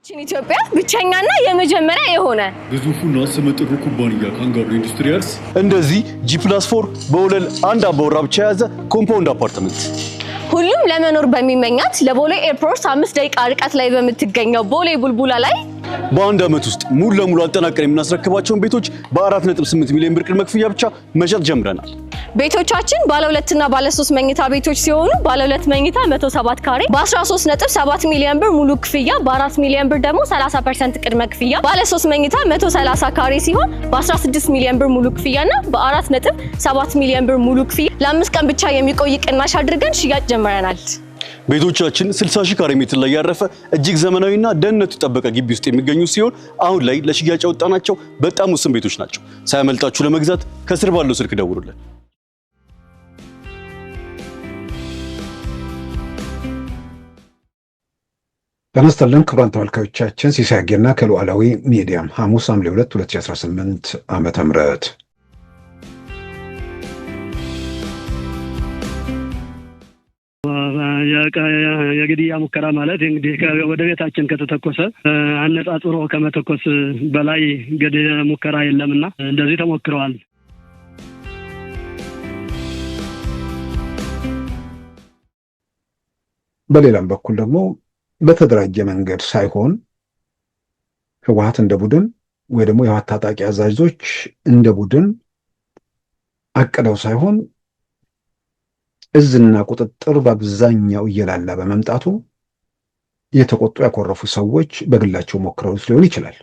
ኢትዮጵያ ብቸኛና የመጀመሪያ የሆነ ግዙፉና ስመጥሩ ኩባንያ ካንጋሩ ኢንዱስትሪያልስ እንደዚህ G+4 በወለል አንድ አባወራ ብቻ የያዘ ኮምፓውንድ አፓርትመንት ሁሉም ለመኖር በሚመኛት ለቦሌ ኤርፖርት 5 ደቂቃ ርቀት ላይ በምትገኘው ቦሌ ቡልቡላ ላይ በአንድ አመት ውስጥ ሙሉ ለሙሉ አጠናቀን የምናስረክባቸውን ቤቶች በ4.8 ሚሊዮን ብር ቅድመ ክፍያ ብቻ መሸጥ ጀምረናል። ቤቶቻችን ባለ 2 እና ባለ 3 መኝታ ቤቶች ሲሆኑ ባለ 2 መኝታ 107 ካሬ በ13.7 ሚሊዮን ብር ሙሉ ክፍያ በ4 ሚሊዮን ብር ደግሞ 30% ቅድመ ክፍያ ባለ 3 መኝታ 130 ካሬ ሲሆን በ16 ሚሊዮን ብር ሙሉ ክፍያና በ4.7 ሚሊዮን ብር ሙሉ ክፍያ ለ5 ቀን ብቻ የሚቆይ ቅናሽ አድርገን ሽያጭ ጀምረናል። ቤቶቻችን 60 ሺህ ካሬ ሜትር ላይ ያረፈ እጅግ ዘመናዊና ደህንነቱ የተጠበቀ ግቢ ውስጥ የሚገኙ ሲሆን አሁን ላይ ለሽያጭ ያወጣናቸው በጣም ውስን ቤቶች ናቸው። ሳያመልጣችሁ ለመግዛት ከስር ባለው ስልክ ደውሉልን። በመስተለን ክቡራን ተመልካቾቻችን ሲሳይ አጌና ከሉዓላዊ ሚዲያ ሐሙስ ሐምሌ 2 2018 ዓመተ ምህረት የግድያ ሙከራ ማለት እንግዲህ ወደ ቤታችን ከተተኮሰ አነጻጽሮ ከመተኮስ በላይ ግድያ ሙከራ የለምና እንደዚህ ተሞክረዋል። በሌላም በኩል ደግሞ በተደራጀ መንገድ ሳይሆን ህወሓት እንደ ቡድን ወይ ደግሞ የህወሓት ታጣቂ አዛዦች እንደ ቡድን አቅደው ሳይሆን እዝና ቁጥጥር በአብዛኛው እየላላ በመምጣቱ የተቆጡ ያኮረፉ ሰዎች በግላቸው ሞክረው ሊሆን ይችላል።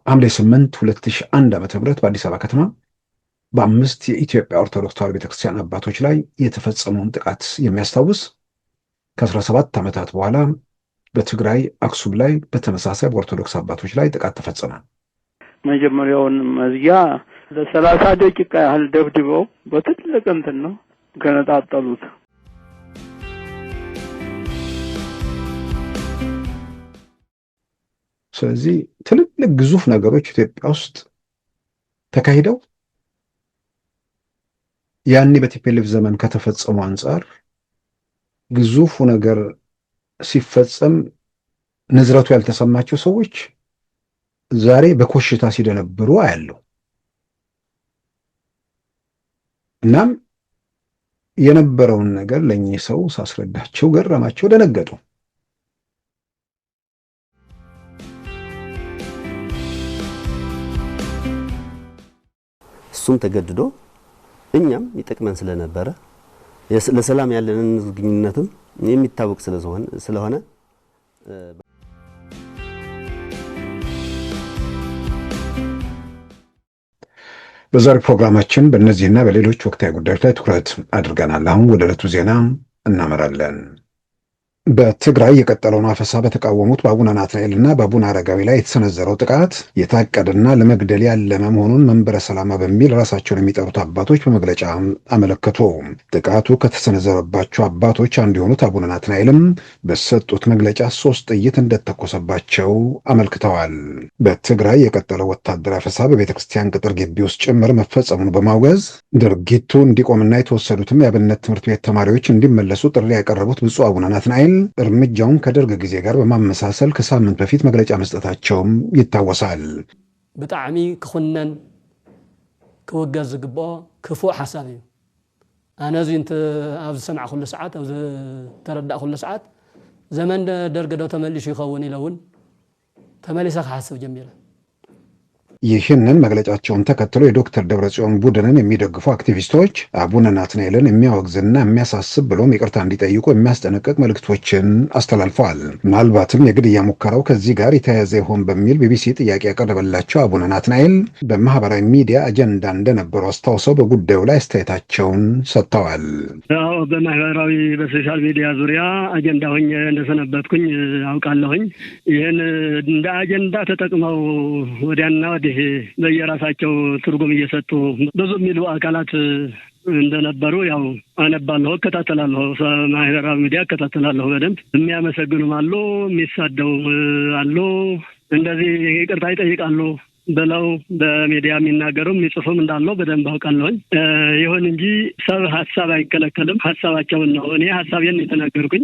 ሐምሌ 8 2001 ዓ.ም በአዲስ አበባ ከተማ በአምስት የኢትዮጵያ ኦርቶዶክስ ተዋሕዶ ቤተክርስቲያን አባቶች ላይ የተፈጸመውን ጥቃት የሚያስታውስ ከ17 ዓመታት በኋላ በትግራይ አክሱም ላይ በተመሳሳይ በኦርቶዶክስ አባቶች ላይ ጥቃት ተፈጸመ። መጀመሪያውን መዝያ ለ30 ደቂቃ ያህል ደብድበው በትልቅ እንትን ነው ገነጣጠሉት። ስለዚህ ትልልቅ ግዙፍ ነገሮች ኢትዮጵያ ውስጥ ተካሂደው ያኔ በቲፒኤልኤፍ ዘመን ከተፈጸሙ አንፃር ግዙፉ ነገር ሲፈጸም ንዝረቱ ያልተሰማቸው ሰዎች ዛሬ በኮሽታ ሲደነብሩ አያለው። እናም የነበረውን ነገር ለእኚህ ሰው ሳስረዳቸው ገረማቸው፣ ደነገጡ። እሱም ተገድዶ እኛም ይጠቅመን ስለነበረ ለሰላም ያለንን ግንኙነትም የሚታወቅ ስለሆነ በዛሬው ፕሮግራማችን በእነዚህና በሌሎች ወቅታዊ ጉዳዮች ላይ ትኩረት አድርገናል። አሁን ወደ ዕለቱ ዜና እናመራለን። በትግራይ የቀጠለውን አፈሳ በተቃወሙት በአቡነ ናትናኤልና በአቡነ አረጋዊ ላይ የተሰነዘረው ጥቃት የታቀደና ለመግደል ያለመ መሆኑን መንበረ ሰላማ በሚል ራሳቸውን የሚጠሩት አባቶች በመግለጫ አመለከቱ። ጥቃቱ ከተሰነዘረባቸው አባቶች አንዱ የሆኑት አቡነ ናትናኤልም በሰጡት መግለጫ 3 ጥይት እንደተኮሰባቸው አመልክተዋል። በትግራይ የቀጠለው ወታደራዊ አፈሳ በቤተክርስቲያን ቅጥር ግቢ ውስጥ ጭምር መፈጸሙን በማውገዝ ድርጊቱ እንዲቆምና የተወሰዱትም የአብነት ትምህርት ቤት ተማሪዎች እንዲመለሱ ጥሪ ያቀረቡት ብፁዕ አቡነ ናትናኤል እርምጃውን ከደርግ ጊዜ ጋር በማመሳሰል ከሳምንት በፊት መግለጫ መስጠታቸውም ይታወሳል። ብጣዕሚ ክኹነን ክወገዝ ዝግብኦ ክፉእ ሓሳብ እዩ። ኣነ እዚ ኣብ ዝሰምዐ ኩሉ ሰዓት ኣብ ዝተረዳእ ኩሉ ሰዓት ዘመን ደርግ ዶ ተመሊሱ ይኸውን ኢለ እውን ተመሊሰ ክሓስብ ጀሚረ። ይህንን መግለጫቸውን ተከትሎ የዶክተር ደብረጽዮን ቡድንን የሚደግፉ አክቲቪስቶች አቡነ ናትናኤልን የሚያወግዝና የሚያሳስብ ብሎም ይቅርታ እንዲጠይቁ የሚያስጠነቅቅ መልእክቶችን አስተላልፈዋል። ምናልባትም የግድያ ሙከራው ከዚህ ጋር የተያያዘ ይሆን በሚል ቢቢሲ ጥያቄ ያቀረበላቸው አቡነ ናትናኤል በማህበራዊ ሚዲያ አጀንዳ እንደነበሩ አስታውሰው በጉዳዩ ላይ አስተያየታቸውን ሰጥተዋል። በማህበራዊ በሶሻል ሚዲያ ዙሪያ አጀንዳ ሆኜ እንደሰነበትኩኝ አውቃለሁኝ። ይህን እንደ አጀንዳ ተጠቅመው ወዲያና ወዲህ በየራሳቸው ትርጉም እየሰጡ ብዙ የሚሉ አካላት እንደነበሩ ያው አነባለሁ፣ እከታተላለሁ። ማህበራዊ ሚዲያ እከታተላለሁ በደንብ። የሚያመሰግኑም አሉ፣ የሚሳደቡም አሉ፣ እንደዚህ ይቅርታ ይጠይቃሉ ብለው በሚዲያ የሚናገሩም የሚጽፉም እንዳለው በደንብ አውቃለሁኝ። ይሁን እንጂ ሰብ ሀሳብ አይከለከልም። ሀሳባቸውን ነው። እኔ ሀሳቤን የተናገርኩኝ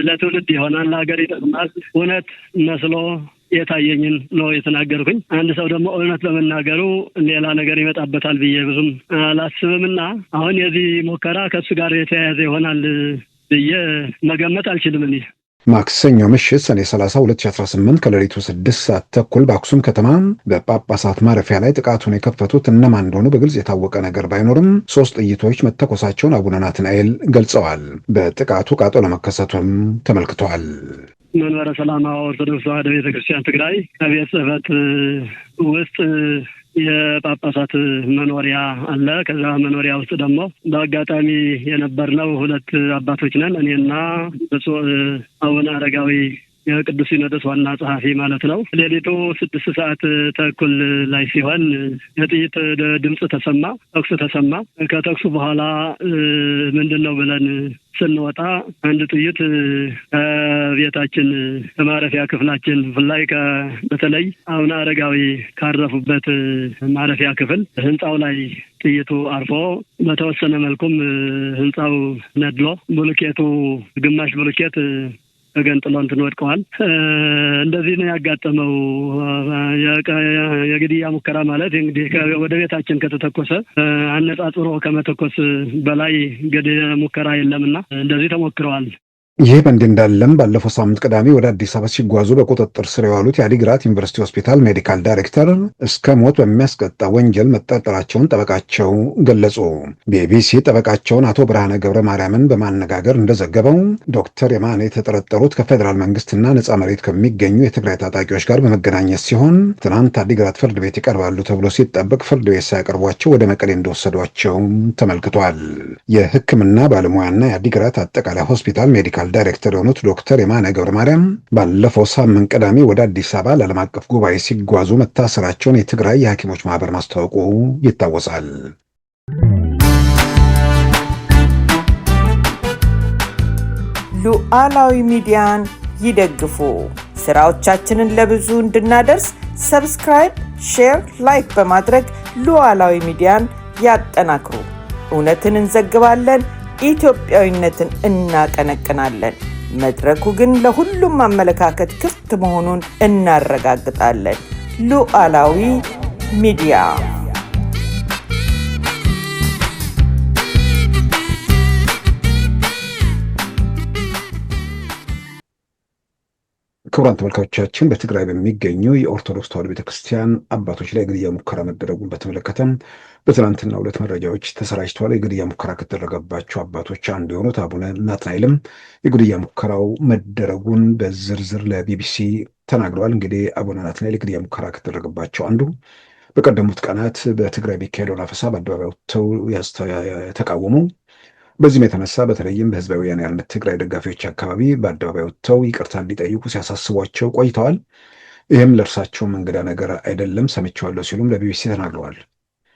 ለትውልድ ይሆናል፣ ለሀገር ይጠቅማል፣ እውነት መስሎ የታየኝን ነው የተናገርኩኝ። አንድ ሰው ደግሞ እውነት በመናገሩ ሌላ ነገር ይመጣበታል ብዬ ብዙም አላስብምና አሁን የዚህ ሙከራ ከሱ ጋር የተያያዘ ይሆናል ብዬ መገመት አልችልም። እኔ ማክሰኞ ምሽት ሰኔ 30 2018 ከሌሊቱ 6 ሰዓት ተኩል በአክሱም ከተማ በጳጳሳት ማረፊያ ላይ ጥቃቱን የከፈቱት እነማን እንደሆኑ በግልጽ የታወቀ ነገር ባይኖርም 3 ጥይቶች መተኮሳቸውን አቡነ ናትናኤል ገልጸዋል። በጥቃቱ ቃጠሎ ለመከሰቱም ተመልክቷል። መንበረ ሰላማ ኦርቶዶክስ ተዋሕዶ ቤተክርስቲያን ትግራይ ከቤት ጽሕፈት ውስጥ የጳጳሳት መኖሪያ አለ። ከዛ መኖሪያ ውስጥ ደግሞ በአጋጣሚ የነበርነው 2 አባቶች ነን። እኔና ብፁዕ አቡነ አረጋዊ የቅዱስ ሲኖዶስ ዋና ጸሐፊ ማለት ነው። ሌሊቱ 6 ሰዓት ተኩል ላይ ሲሆን የጥይት ድምፅ ተሰማ፣ ተኩስ ተሰማ። ከተኩሱ በኋላ ምንድን ነው ብለን ስንወጣ አንድ ጥይት ከቤታችን ከማረፊያ ክፍላችን ላይ በተለይ አቡነ አረጋዊ ካረፉበት ማረፊያ ክፍል ህንፃው ላይ ጥይቱ አርፎ በተወሰነ መልኩም ህንፃው ነድሎ ብሎኬቱ ግማሽ ብሎኬት ተገንጥሎ እንትን ወድቀዋል። እንደዚህ ነው ያጋጠመው። የግድያ ሙከራ ማለት እንግዲህ ወደ ቤታችን ከተተኮሰ አነጻጽሮ ከመተኮስ በላይ ግድያ ሙከራ የለምና እንደዚህ ተሞክረዋል። ይህ በእንዲህ እንዳለም ባለፈው ሳምንት ቅዳሜ ወደ አዲስ አበባ ሲጓዙ በቁጥጥር ስር የዋሉት የአዲግራት ዩኒቨርሲቲ ሆስፒታል ሜዲካል ዳይሬክተር እስከ ሞት በሚያስቀጣ ወንጀል መጠርጠራቸውን ጠበቃቸው ገለጹ። ቢቢሲ ጠበቃቸውን አቶ ብርሃነ ገብረ ማርያምን በማነጋገር እንደዘገበው ዶክተር የማነ የተጠረጠሩት ከፌዴራል መንግስትና ነፃ መሬት ከሚገኙ የትግራይ ታጣቂዎች ጋር በመገናኘት ሲሆን ትናንት አዲግራት ፍርድ ቤት ይቀርባሉ ተብሎ ሲጠበቅ ፍርድ ቤት ሳያቀርቧቸው ወደ መቀሌ እንደወሰዷቸው ተመልክቷል። የሕክምና ባለሙያና የአዲግራት አጠቃላይ ሆስፒታል ሜዲካል ዳይሬክተር የሆኑት ዶክተር የማነ ገብረ ማርያም ባለፈው ሳምንት ቅዳሜ ወደ አዲስ አበባ ለዓለም አቀፍ ጉባኤ ሲጓዙ መታሰራቸውን የትግራይ የሐኪሞች ማህበር ማስታወቁ ይታወሳል። ሉዓላዊ ሚዲያን ይደግፉ። ስራዎቻችንን ለብዙ እንድናደርስ ሰብስክራይብ፣ ሼር፣ ላይክ በማድረግ ሉዓላዊ ሚዲያን ያጠናክሩ። እውነትን እንዘግባለን፣ ኢትዮጵያዊነትን እናቀነቅናለን። መድረኩ ግን ለሁሉም አመለካከት ክፍት መሆኑን እናረጋግጣለን። ሉዓላዊ ሚዲያ። ክቡራን ተመልካቾቻችን በትግራይ በሚገኙ የኦርቶዶክስ ተዋሕዶ ቤተክርስቲያን አባቶች ላይ የግድያ ሙከራ መደረጉን በተመለከተ በትናንትናው ዕለት መረጃዎች ተሰራጭተዋል። የግድያ ሙከራ ከተደረገባቸው አባቶች አንዱ የሆኑት አቡነ ናትናኤልም የግድያ ሙከራው መደረጉን በዝርዝር ለቢቢሲ ተናግረዋል። እንግዲህ አቡነ ናትናኤል የግድያ ሙከራ ከተደረገባቸው አንዱ በቀደሙት ቀናት በትግራይ የሚካሄደውን አፈሳ በአደባባይ ወጥተው ተቃወሙ። በዚህም የተነሳ በተለይም በህዝባዊ ወያነ ሓርነት ትግራይ ደጋፊዎች አካባቢ በአደባባይ ወጥተው ይቅርታ እንዲጠይቁ ሲያሳስቧቸው ቆይተዋል። ይህም ለእርሳቸውም እንግዳ ነገር አይደለም፣ ሰምቼዋለሁ ሲሉም ለቢቢሲ ተናግረዋል።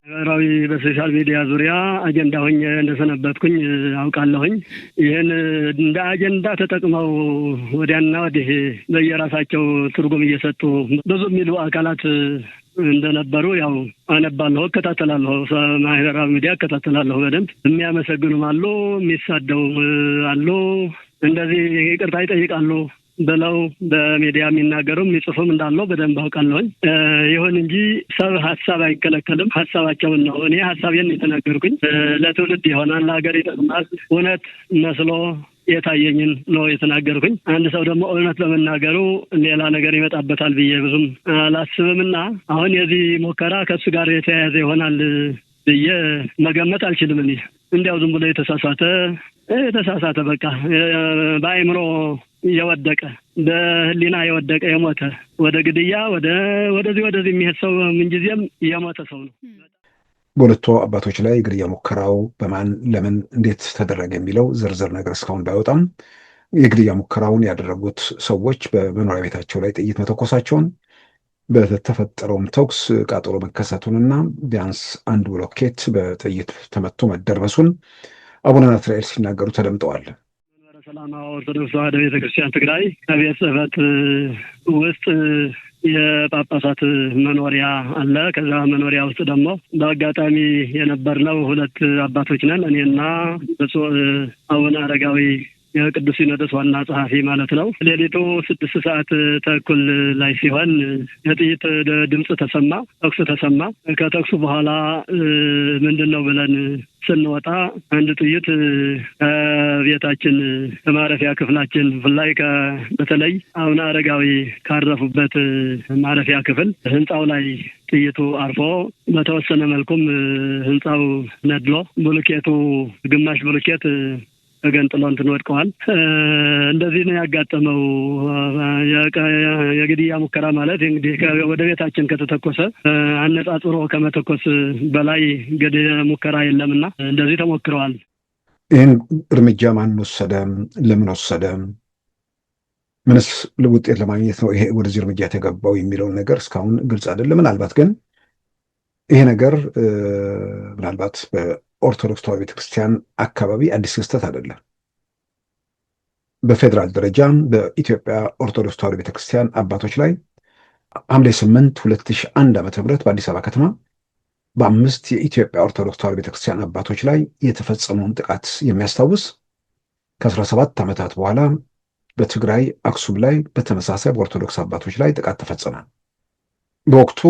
ማህበራዊ በሶሻል ሚዲያ ዙሪያ አጀንዳ ሆኜ እንደሰነበትኩኝ አውቃለሁኝ። ይህን እንደ አጀንዳ ተጠቅመው ወዲያና ወዲህ በየራሳቸው ትርጉም እየሰጡ ብዙ የሚሉ አካላት እንደነበሩ ያው አነባለሁ፣ እከታተላለሁ። ማህበራዊ ሚዲያ እከታተላለሁ በደንብ። የሚያመሰግኑም አሉ፣ የሚሳደቡም አሉ፣ እንደዚህ ይቅርታ ይጠይቃሉ ብለው በሚዲያ የሚናገሩም የሚጽፉም እንዳለው በደንብ አውቃለሁኝ። ይሁን እንጂ ሰብ ሀሳብ አይከለከልም። ሀሳባቸውን ነው። እኔ ሀሳቤን የተናገርኩኝ ለትውልድ ይሆናል፣ ለሀገር ይጠቅማል፣ እውነት መስሎ የታየኝን ነው የተናገርኩኝ። አንድ ሰው ደግሞ እውነት በመናገሩ ሌላ ነገር ይመጣበታል ብዬ ብዙም አላስብምና አሁን የዚህ ሙከራ ከሱ ጋር የተያያዘ ይሆናል ብዬ መገመት አልችልም። እኔ እንዲያው ዝም ብሎ የተሳሳተ በቃ በአእምሮ የወደቀ በህሊና የወደቀ የሞተ ወደ ግድያ ወደዚህ የሚሄድ ሰው ምንጊዜም የሞተ ሰው ነው። በሁለቱ አባቶች ላይ የግድያ ሙከራው በማን ለምን እንዴት ተደረገ የሚለው ዝርዝር ነገር እስካሁን ባይወጣም የግድያ ሙከራውን ያደረጉት ሰዎች በመኖሪያ ቤታቸው ላይ ጥይት መተኮሳቸውን በተፈጠረውም ተኩስ ቃጠሎ መከሰቱንና ቢያንስ አንድ ብሎኬት በጥይት ተመቶ መደርመሱን አቡነ ናትናኤል ሲናገሩ ተደምጠዋል። ሰላም ኦርቶዶክስ ተዋሕዶ ቤተክርስቲያን ትግራይ ከቤት ጽሕፈት ውስጥ የጳጳሳት መኖሪያ አለ። ከዛ መኖሪያ ውስጥ ደግሞ በአጋጣሚ የነበርነው ሁለት አባቶች ነን። እኔና ብፁዕ አቡነ አረጋዊ የቅዱስ ሲኖዶስ ዋና ጸሐፊ ማለት ነው። ሌሊቱ 6 ሰዓት ተኩል ላይ ሲሆን የጥይት ድምፅ ተሰማ፣ ተኩስ ተሰማ። ከተኩሱ በኋላ ምንድን ነው ብለን ስንወጣ አንድ ጥይት ከቤታችን ከማረፊያ ክፍላችን ላይ በተለይ አቡነ አረጋዊ ካረፉበት ማረፊያ ክፍል ህንፃው ላይ ጥይቱ አርፎ በተወሰነ መልኩም ህንፃው ነድሎ ብሎኬቱ ግማሽ ብሎኬት ተገንጥሎ እንትን ወድቀዋል። እንደዚህ ነው ያጋጠመው። የግድያ ሙከራ ማለት እንግዲህ ወደ ቤታችን ከተተኮሰ አነጻጽሮ ከመተኮስ በላይ ግድያ ሙከራ የለምና እንደዚህ ተሞክረዋል። ይህን እርምጃ ማን ወሰደ? ለምን ወሰደ? ምንስ ውጤት ለማግኘት ነው ይሄ ወደዚህ እርምጃ የተገባው የሚለውን ነገር እስካሁን ግልጽ አይደለም። ምናልባት ግን ይሄ ነገር ምናልባት ኦርቶዶክስ ተዋሕዶ ቤተክርስቲያን አካባቢ አዲስ ክስተት አይደለም። በፌዴራል ደረጃ በኢትዮጵያ ኦርቶዶክስ ተዋሕዶ ቤተክርስቲያን አባቶች ላይ ሐምሌ 8 2001 ዓ.ም በአዲስ አበባ ከተማ በ5 የኢትዮጵያ ኦርቶዶክስ ተዋሕዶ ቤተክርስቲያን አባቶች ላይ የተፈጸመውን ጥቃት የሚያስታውስ ከ17 ዓመታት በኋላ በትግራይ አክሱም ላይ በተመሳሳይ በኦርቶዶክስ አባቶች ላይ ጥቃት ተፈጸመ። በወቅቱ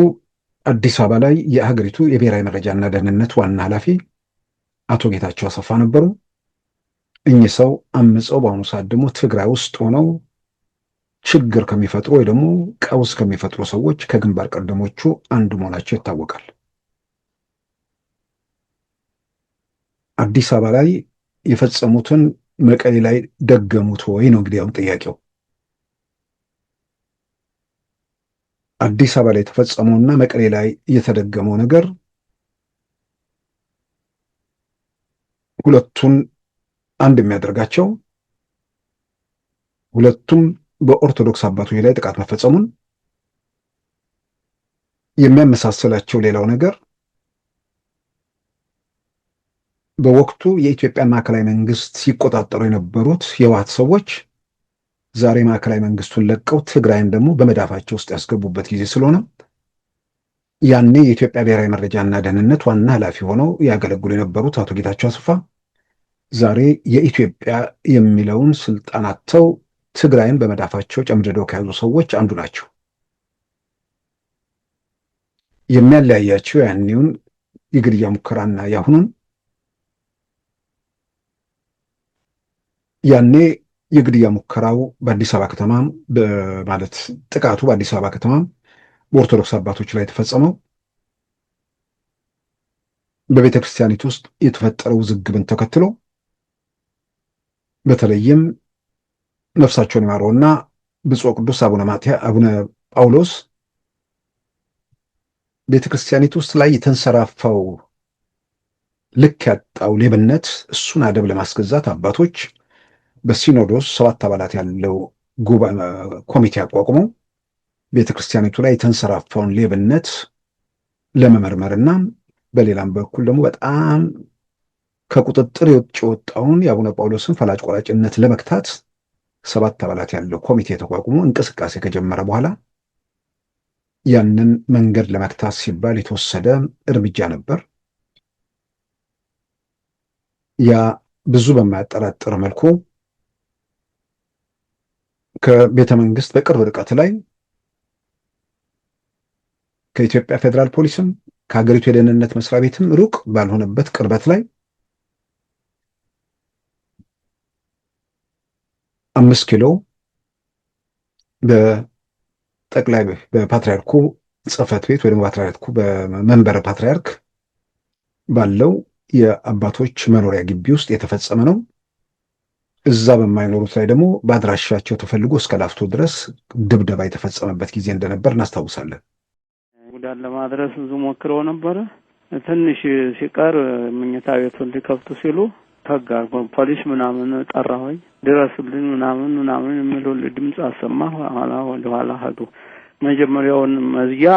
አዲስ አበባ ላይ የሀገሪቱ የብሔራዊ መረጃና ደህንነት ዋና ኃላፊ አቶ ጌታቸው አሰፋ ነበሩ። እኚህ ሰው አምፀው በአሁኑ ሰዓት ደግሞ ትግራይ ውስጥ ሆነው ችግር ከሚፈጥሩ ወይ ደግሞ ቀውስ ከሚፈጥሩ ሰዎች ከግንባር ቀደሞቹ አንዱ መሆናቸው ይታወቃል። አዲስ አበባ ላይ የፈጸሙትን መቀሌ ላይ ደገሙት ወይ ነው እንግዲህ አሁን ጥያቄው። አዲስ አበባ ላይ የተፈጸመውና መቀሌ ላይ የተደገመው ነገር ሁለቱን አንድ የሚያደርጋቸው ሁለቱም በኦርቶዶክስ አባቶች ላይ ጥቃት መፈጸሙን የሚያመሳስላቸው ሌላው ነገር በወቅቱ የኢትዮጵያን ማዕከላዊ መንግስት ሲቆጣጠሩ የነበሩት የህወሓት ሰዎች ዛሬ ማዕከላዊ መንግስቱን ለቀው ትግራይን ደግሞ በመዳፋቸው ውስጥ ያስገቡበት ጊዜ ስለሆነ ያኔ የኢትዮጵያ ብሔራዊ መረጃና ደህንነት ዋና ኃላፊ ሆነው ያገለግሉ የነበሩት አቶ ጌታቸው አሰፋ ዛሬ የኢትዮጵያ የሚለውን ስልጣን አጥተው ትግራይን በመዳፋቸው ጨምድደው ከያዙ ሰዎች አንዱ ናቸው። የሚያለያያቸው ያኔውን የግድያ ሙከራና ያሁኑን ያኔ የግድያ ሙከራው በአዲስ አበባ ከተማ ማለት ጥቃቱ በአዲስ አበባ ከተማ በኦርቶዶክስ አባቶች ላይ የተፈጸመው በቤተ ክርስቲያኒቱ ውስጥ የተፈጠረው ውዝግብን ተከትሎ በተለይም ነፍሳቸውን ይማረውና ብፁዕ ቅዱስ አቡነ ጳውሎስ ቤተ ክርስቲያኒቱ ውስጥ ላይ የተንሰራፋው ልክ ያጣው ሌብነት እሱን አደብ ለማስገዛት አባቶች በሲኖዶስ 7 አባላት ያለው ኮሚቴ አቋቁመው ቤተ ክርስቲያኒቱ ላይ የተንሰራፋውን ሌብነት ለመመርመርና በሌላም በኩል ደግሞ በጣም ከቁጥጥር የወጣውን የአቡነ ጳውሎስን ፈላጭ ቆራጭነት ለመክታት 7 አባላት ያለው ኮሚቴ ተቋቁሞ እንቅስቃሴ ከጀመረ በኋላ ያንን መንገድ ለመክታት ሲባል የተወሰደ እርምጃ ነበር። ያ ብዙ በማያጠራጥር መልኩ ከቤተ መንግስት በቅርብ ርቀት ላይ ከኢትዮጵያ ፌዴራል ፖሊስም ከሀገሪቱ የደህንነት መስሪያ ቤትም ሩቅ ባልሆነበት ቅርበት ላይ 5 ኪሎ በፓትርያርኩ ጽሕፈት ቤት ወይም ፓትርያርኩ በመንበረ ፓትርያርክ ባለው የአባቶች መኖሪያ ግቢ ውስጥ የተፈጸመ ነው። እዛ በማይኖሩት ላይ ደግሞ በአድራሻቸው ተፈልጎ እስከ ላፍቶ ድረስ ድብደባ የተፈጸመበት ጊዜ እንደነበር እናስታውሳለን። ጉዳት ለማድረስ ብዙ ሞክረው ነበረ። ትንሽ ሲቀር መኝታ ቤቱን ሊከፍቱ ሲሉ ተጋር ፖሊስ ምናምን ጠራሁኝ፣ ድረሱልኝ ምናምን የሚሉ ድምፅ አሰማሁ። ወደ ኋላ ሄዱ። መጀመሪያውን መዝጊያ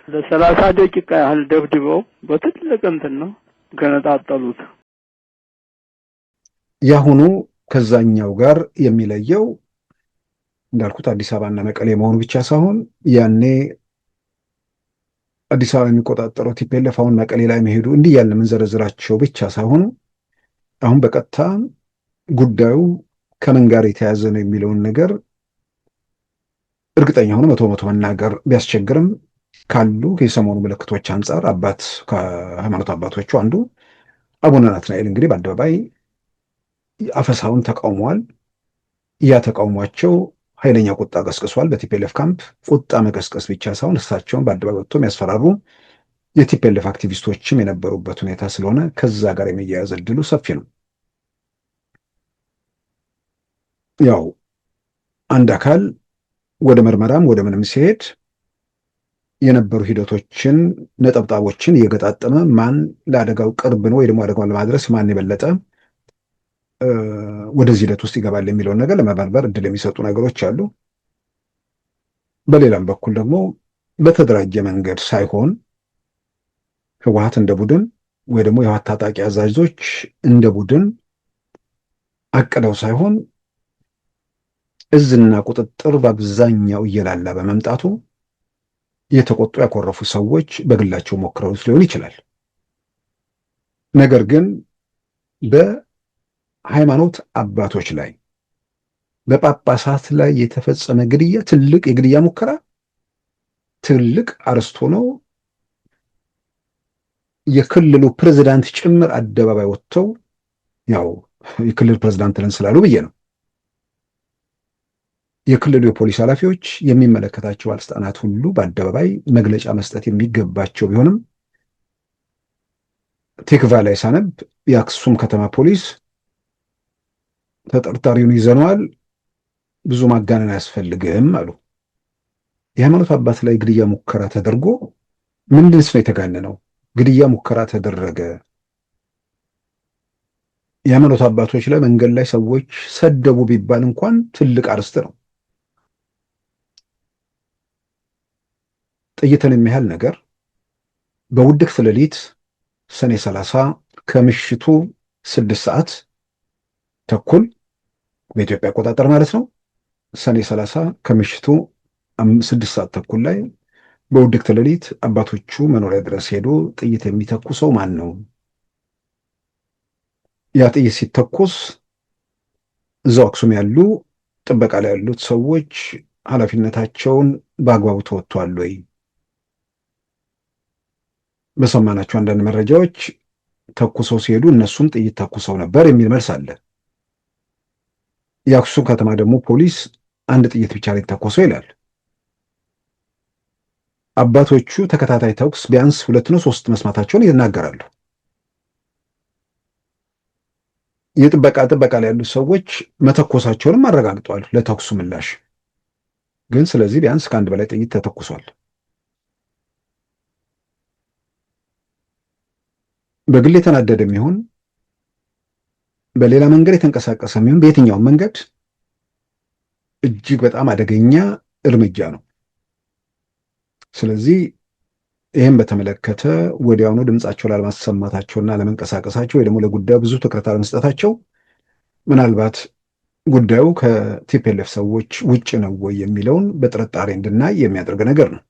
ለ30 ደቂቃ ያህል ደብድበው በትልቅ እንትን ነው ገነጣጠሉት። ያሁኑ ከዛኛው ጋር የሚለየው እንዳልኩት አዲስ አበባና መቀሌ መሆኑ ብቻ ሳይሆን ያኔ አዲስ አበባ የሚቆጣጠረው ቲፒኤልኤፍ አሁን መቀሌ ላይ መሄዱ እንዲህ ያለ የምንዘረዝራቸው ብቻ ሳይሆኑ አሁን በቀጥታ ጉዳዩ ከምን ጋር የተያዘ ነው የሚለውን ነገር እርግጠኛ ሆኖ መቶ መናገር ቢያስቸግርም ካሉ የሰሞኑ ምልክቶች አንጻር ከሃይማኖት አባቶቹ አንዱ አቡነ ናትናኤል እንግዲህ በአደባባይ አፈሳውን ተቃውመዋል። ያ ተቃውሟቸው ኃይለኛ ቁጣ ቀስቅሷል። በቲፒኤልኤፍ ካምፕ ቁጣ መቀስቀስ ብቻ ሳይሆን እሳቸውን በአደባባይ ወጥቶ የሚያስፈራሩ የቲፒኤልኤፍ አክቲቪስቶችም የነበሩበት ሁኔታ ስለሆነ ከዛ ጋር የሚያያዝ እድሉ ሰፊ ነው። ያው አንድ አካል ወደ ምርመራም ወደ ምንም ሲሄድ የነበሩ ሂደቶችን ነጠብጣቦችን እየገጣጠመ ማን ለአደጋው ቅርብ ነው ወይ ደግሞ አደጋውን ለማድረስ ማን የበለጠ ወደዚህ ሂደት ውስጥ ይገባል የሚለውን ነገር ለመመርመር እድል የሚሰጡ ነገሮች አሉ። በሌላም በኩል ደግሞ በተደራጀ መንገድ ሳይሆን ህወሓት እንደ ቡድን ወይ ደግሞ የህወሓት ታጣቂ አዛዦች እንደ ቡድን አቅደው ሳይሆን እዝና ቁጥጥር በአብዛኛው እየላላ በመምጣቱ የተቆጡ ያኮረፉ ሰዎች በግላቸው ሞክረው ሊሆን ይችላል። ነገር ግን በሃይማኖት አባቶች ላይ በጳጳሳት ላይ የተፈጸመ ግድያ ትልቅ የግድያ ሙከራ ትልቅ አርስቶ ነው። የክልሉ ፕሬዝዳንት ጭምር አደባባይ ወጥተው ያው የክልል ፕሬዝዳንት ነን ስላሉ ብዬ ነው። የክልሉ የፖሊስ ኃላፊዎች የሚመለከታቸው ባለስልጣናት ሁሉ በአደባባይ መግለጫ መስጠት የሚገባቸው ቢሆንም ቲክቫ ላይ ሳነብ የአክሱም ከተማ ፖሊስ ተጠርጣሪውን ይዘነዋል፣ ብዙ ማጋነን አያስፈልግም አሉ። የሃይማኖት አባት ላይ ግድያ ሙከራ ተደርጎ ምንድንስ ነው የተጋነነው? ግድያ ሙከራ ተደረገ። የሃይማኖት አባቶች ላይ መንገድ ላይ ሰዎች ሰደቡ ቢባል እንኳን ትልቅ አርስት ነው። ጥይትን የሚያህል ነገር በውድቅት ሌሊት ሰኔ 30 ከምሽቱ 6 ሰዓት ተኩል በኢትዮጵያ አቆጣጠር ማለት ነው። ሰኔ 30 ከምሽቱ 6 ሰዓት ተኩል ላይ በውድቅት ሌሊት አባቶቹ መኖሪያ ድረስ ሄዶ ጥይት የሚተኩሰው ማን ነው? ያ ጥይት ሲተኩስ እዛው አክሱም ያሉ ጥበቃ ላይ ያሉት ሰዎች ኃላፊነታቸውን በአግባቡ ተወጥተዋል ወይ? በሰማናቸው አንዳንድ መረጃዎች ተኩሰው ሲሄዱ እነሱም ጥይት ተኩሰው ነበር የሚል መልስ አለ። የአክሱም ከተማ ደግሞ ፖሊስ አንድ ጥይት ብቻ ላይ ተኮሰው ይላል። አባቶቹ ተከታታይ ተኩስ ቢያንስ 2 ነው 3 መስማታቸውን ይናገራሉ። የጥበቃ ላይ ያሉት ሰዎች መተኮሳቸውንም አረጋግጠዋል ለተኩሱ ምላሽ ግን። ስለዚህ ቢያንስ ከአንድ በላይ ጥይት ተተኩሷል። በግል የተናደደ የሚሆን በሌላ መንገድ የተንቀሳቀሰ የሚሆን በየትኛውም መንገድ እጅግ በጣም አደገኛ እርምጃ ነው። ስለዚህ ይህም በተመለከተ ወዲያውኑ ድምጻቸው ላለማሰማታቸውና ለመንቀሳቀሳቸው ወይ ደግሞ ለጉዳዩ ብዙ ትኩረት አለመስጠታቸው ምናልባት ጉዳዩ ከቲፒኤልኤፍ ሰዎች ውጭ ነው ወይ የሚለውን በጥርጣሬ እንድናይ የሚያደርግ ነገር ነው።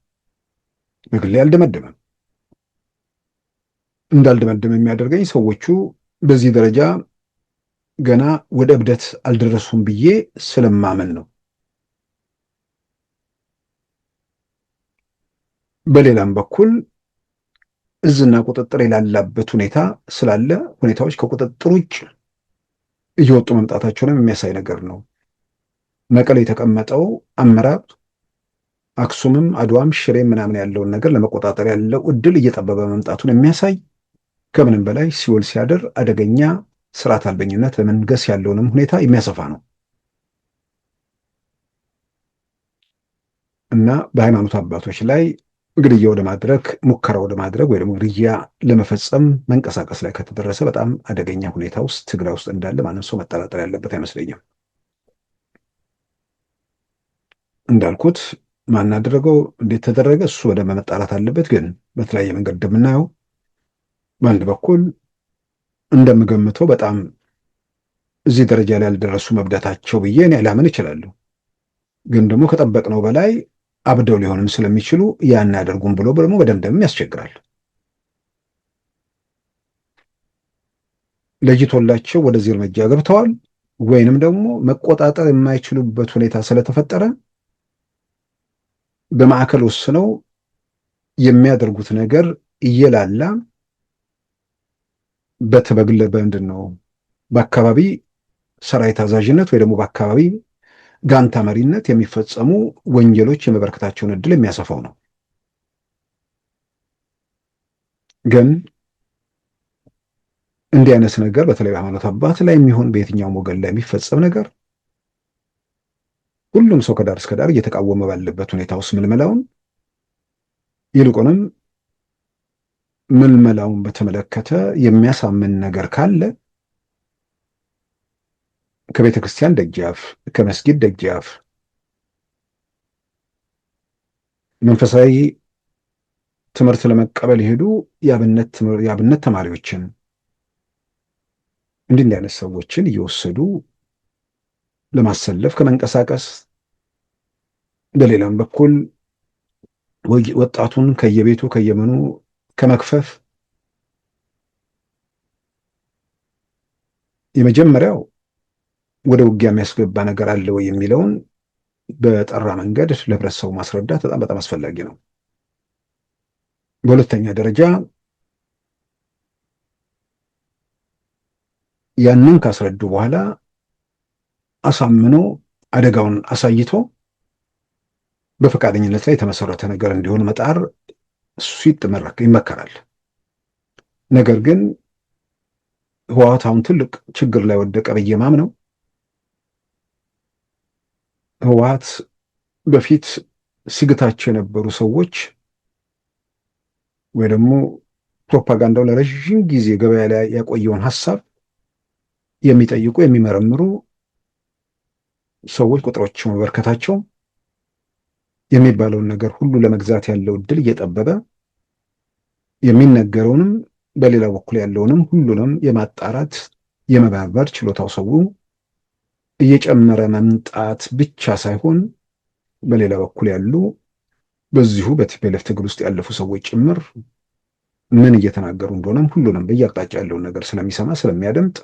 በግሌ አልደመደመም። እንዳልደመደም የሚያደርገኝ ሰዎቹ በዚህ ደረጃ ገና ወደ እብደት አልደረሱም ብዬ ስለማመን ነው። በሌላም በኩል እዝና ቁጥጥር የላላበት ሁኔታ ስላለ ሁኔታዎች ከቁጥጥር ውጭ እየወጡ መምጣታቸውንም የሚያሳይ ነገር ነው። መቀሌ የተቀመጠው አመራር አክሱምም አድዋም ሽሬ ምናምን ያለውን ነገር ለመቆጣጠር ያለው እድል እየጠበበ መምጣቱን የሚያሳይ ከምንም በላይ ሲኦል ሲያድር አደገኛ ስርዓት አልበኝነት ለመንገስ ያለውንም ሁኔታ የሚያሰፋ ነው እና በሃይማኖት አባቶች ላይ ግድያ ወደ ማድረግ ሙከራ ወደ ማድረግ ወይ ደግሞ ግድያ ለመፈጸም መንቀሳቀስ ላይ ከተደረሰ በጣም አደገኛ ሁኔታ ውስጥ ትግራይ ውስጥ እንዳለ ማንም ሰው መጠራጠር ያለበት አይመስለኝም። እንዳልኩት ማን አደረገው፣ እንዴት ተደረገ፣ እሱ በደንብ መጣራት አለበት። ግን በተለያየ መንገድ እንደምናየው በአንድ በኩል እንደምገምተው በጣም እዚህ ደረጃ ላይ ያልደረሱ መብዳታቸው ብዬ እኔ ላምን እችላለሁ። ግን ደግሞ ከጠበቅነው በላይ አብደው ሊሆንም ስለሚችሉ ያን ያደርጉም ብሎ ደግሞ በደምደምም ያስቸግራል። ለይቶላቸው ወደዚህ እርምጃ ገብተዋል ወይንም ደግሞ መቆጣጠር የማይችሉበት ሁኔታ ስለተፈጠረ በማዕከል ወስነው የሚያደርጉት ነገር እየላላ በተበግለ በምንድን ነው በአካባቢ ሰራዊት አዛዥነት ወይ ደግሞ በአካባቢ ጋንታ መሪነት የሚፈጸሙ ወንጀሎች የመበረከታቸውን እድል የሚያሰፋው ነው። ግን እንዲህ አይነት ነገር በተለይ በሃይማኖት አባት ላይ የሚሆን በየትኛውም ወገን ላይ የሚፈጸም ነገር ሁሉም ሰው ከዳር እስከ ዳር እየተቃወመ ባለበት ሁኔታ ውስጥ ምልመላውን ይልቁንም ምልመላውን በተመለከተ የሚያሳምን ነገር ካለ ከቤተ ክርስቲያን ደጃፍ ከመስጊድ ደጃፍ መንፈሳዊ ትምህርት ለመቀበል የሄዱ የአብነት ተማሪዎችን እንዲህ አይነት ሰዎችን እየወሰዱ ለማሰለፍ ከመንቀሳቀስ በሌላም በኩል ወጣቱን ከየቤቱ ከየመኑ ከመክፈፍ የመጀመሪያው ወደ ውጊያ የሚያስገባ ነገር አለ ወይ የሚለውን በጠራ መንገድ ለህብረተሰቡ ማስረዳት በጣም በጣም አስፈላጊ ነው። በሁለተኛ ደረጃ ያንን ካስረዱ በኋላ አሳምኖ አደጋውን አሳይቶ በፈቃደኝነት ላይ የተመሰረተ ነገር እንዲሆን መጣር እሱ ይመከራል። ነገር ግን ህወሓት አሁን ትልቅ ችግር ላይ ወደቀ ብዬ ማምነው ህወሓት በፊት ሲግታቸው የነበሩ ሰዎች ወይ ደግሞ ፕሮፓጋንዳው ለረዥም ጊዜ ገበያ ላይ ያቆየውን ሐሳብ የሚጠይቁ የሚመረምሩ ሰዎች ቁጥሮች መበርከታቸው የሚባለውን ነገር ሁሉ ለመግዛት ያለው እድል እየጠበበ የሚነገረውንም በሌላ በኩል ያለውንም ሁሉንም የማጣራት የመባበር ችሎታው ሰው እየጨመረ መምጣት ብቻ ሳይሆን በሌላ በኩል ያሉ በዚሁ በቲፒኤልኤፍ ትግል ውስጥ ያለፉ ሰዎች ጭምር ምን እየተናገሩ እንደሆነም ሁሉንም በየአቅጣጫ ያለውን ነገር ስለሚሰማ ስለሚያደምጥ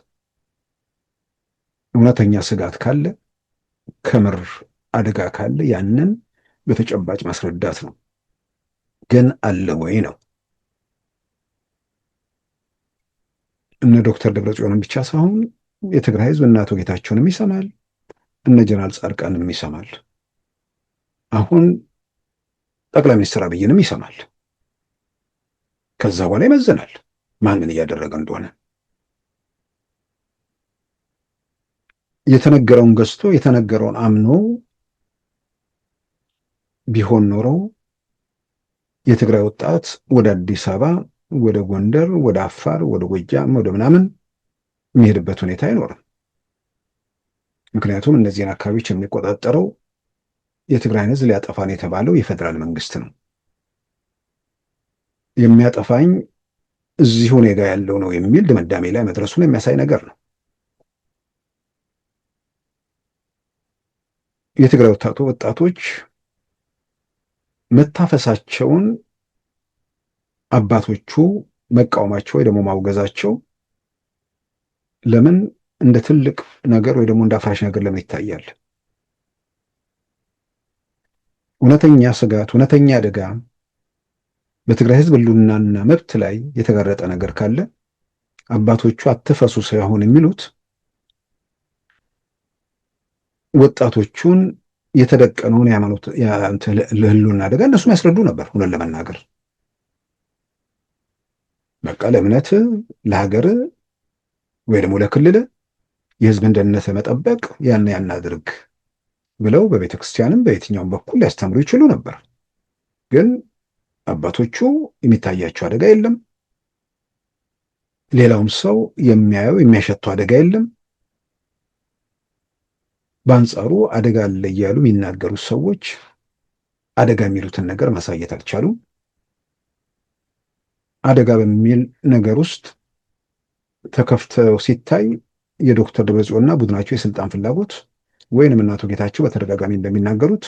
እውነተኛ ስጋት ካለ ከምር አደጋ ካለ ያንን በተጨባጭ ማስረዳት ነው። ግን አለ ወይ ነው። እነ ዶክተር ደብረጽዮንም ብቻ ሳይሆን የትግራይ ህዝብ እና አቶ ጌታቸውንም ይሰማል፣ እነ ጀነራል ጻድቃንም ይሰማል፣ አሁን ጠቅላይ ሚኒስትር አብይንም ይሰማል። ከዛ በኋላ ይመዘናል ማንን እያደረገ እንደሆነ። የተነገረውን ገዝቶ የተነገረውን አምኖ ቢሆን ኖሮ የትግራይ ወጣት ወደ አዲስ አበባ፣ ወደ ጎንደር፣ ወደ አፋር፣ ወደ ጎጃም፣ ወደ ምናምን የሚሄድበት ሁኔታ አይኖርም። ምክንያቱም እነዚህን አካባቢዎች የሚቆጣጠረው የትግራይን ህዝብ ሊያጠፋን የተባለው የፌዴራል መንግስት ነው። የሚያጠፋኝ እዚሁ እኔ ጋ ያለው ነው የሚል ድምዳሜ ላይ መድረሱን የሚያሳይ ነገር ነው። የትግራይ ወጣቶች መታፈሳቸውን አባቶቹ መቃወማቸው ወይ ደግሞ ማውገዛቸው ለምን እንደ ትልቅ ነገር ወይ ደግሞ እንደ አፍራሽ ነገር ለምን ይታያል? እውነተኛ ስጋት፣ እውነተኛ አደጋ በትግራይ ህዝብ ህልውናና መብት ላይ የተጋረጠ ነገር ካለ አባቶቹ አትፍረሱ ሳይሆን የሚሉት ወጣቶቹን የተደቀነውን የሃይማኖት ህልውና አደጋ እነሱም ያስረዱ ነበር። ሁሉን ለመናገር በቃ ለእምነት ለሀገር ወይ ደግሞ ለክልል የህዝብን ደህንነት መጠበቅ ያን አድርግ ብለው በቤተ ክርስቲያንም በየትኛውም በኩል ሊያስተምሩ ይችሉ ነበር። ግን አባቶቹ የሚታያቸው አደጋ የለም፣ ሌላውም ሰው የሚያየው የሚያሸተው አደጋ የለም። በአንጻሩ አደጋ አለ እያሉ የሚናገሩት ሰዎች አደጋ የሚሉትን ነገር ማሳየት አልቻሉም። አደጋ በሚል ነገር ውስጥ ተከፍተው ሲታይ የዶክተር ደብረጽዮንና ቡድናቸው የስልጣን ፍላጎት ወይንም እናቶ ጌታቸው በተደጋጋሚ እንደሚናገሩት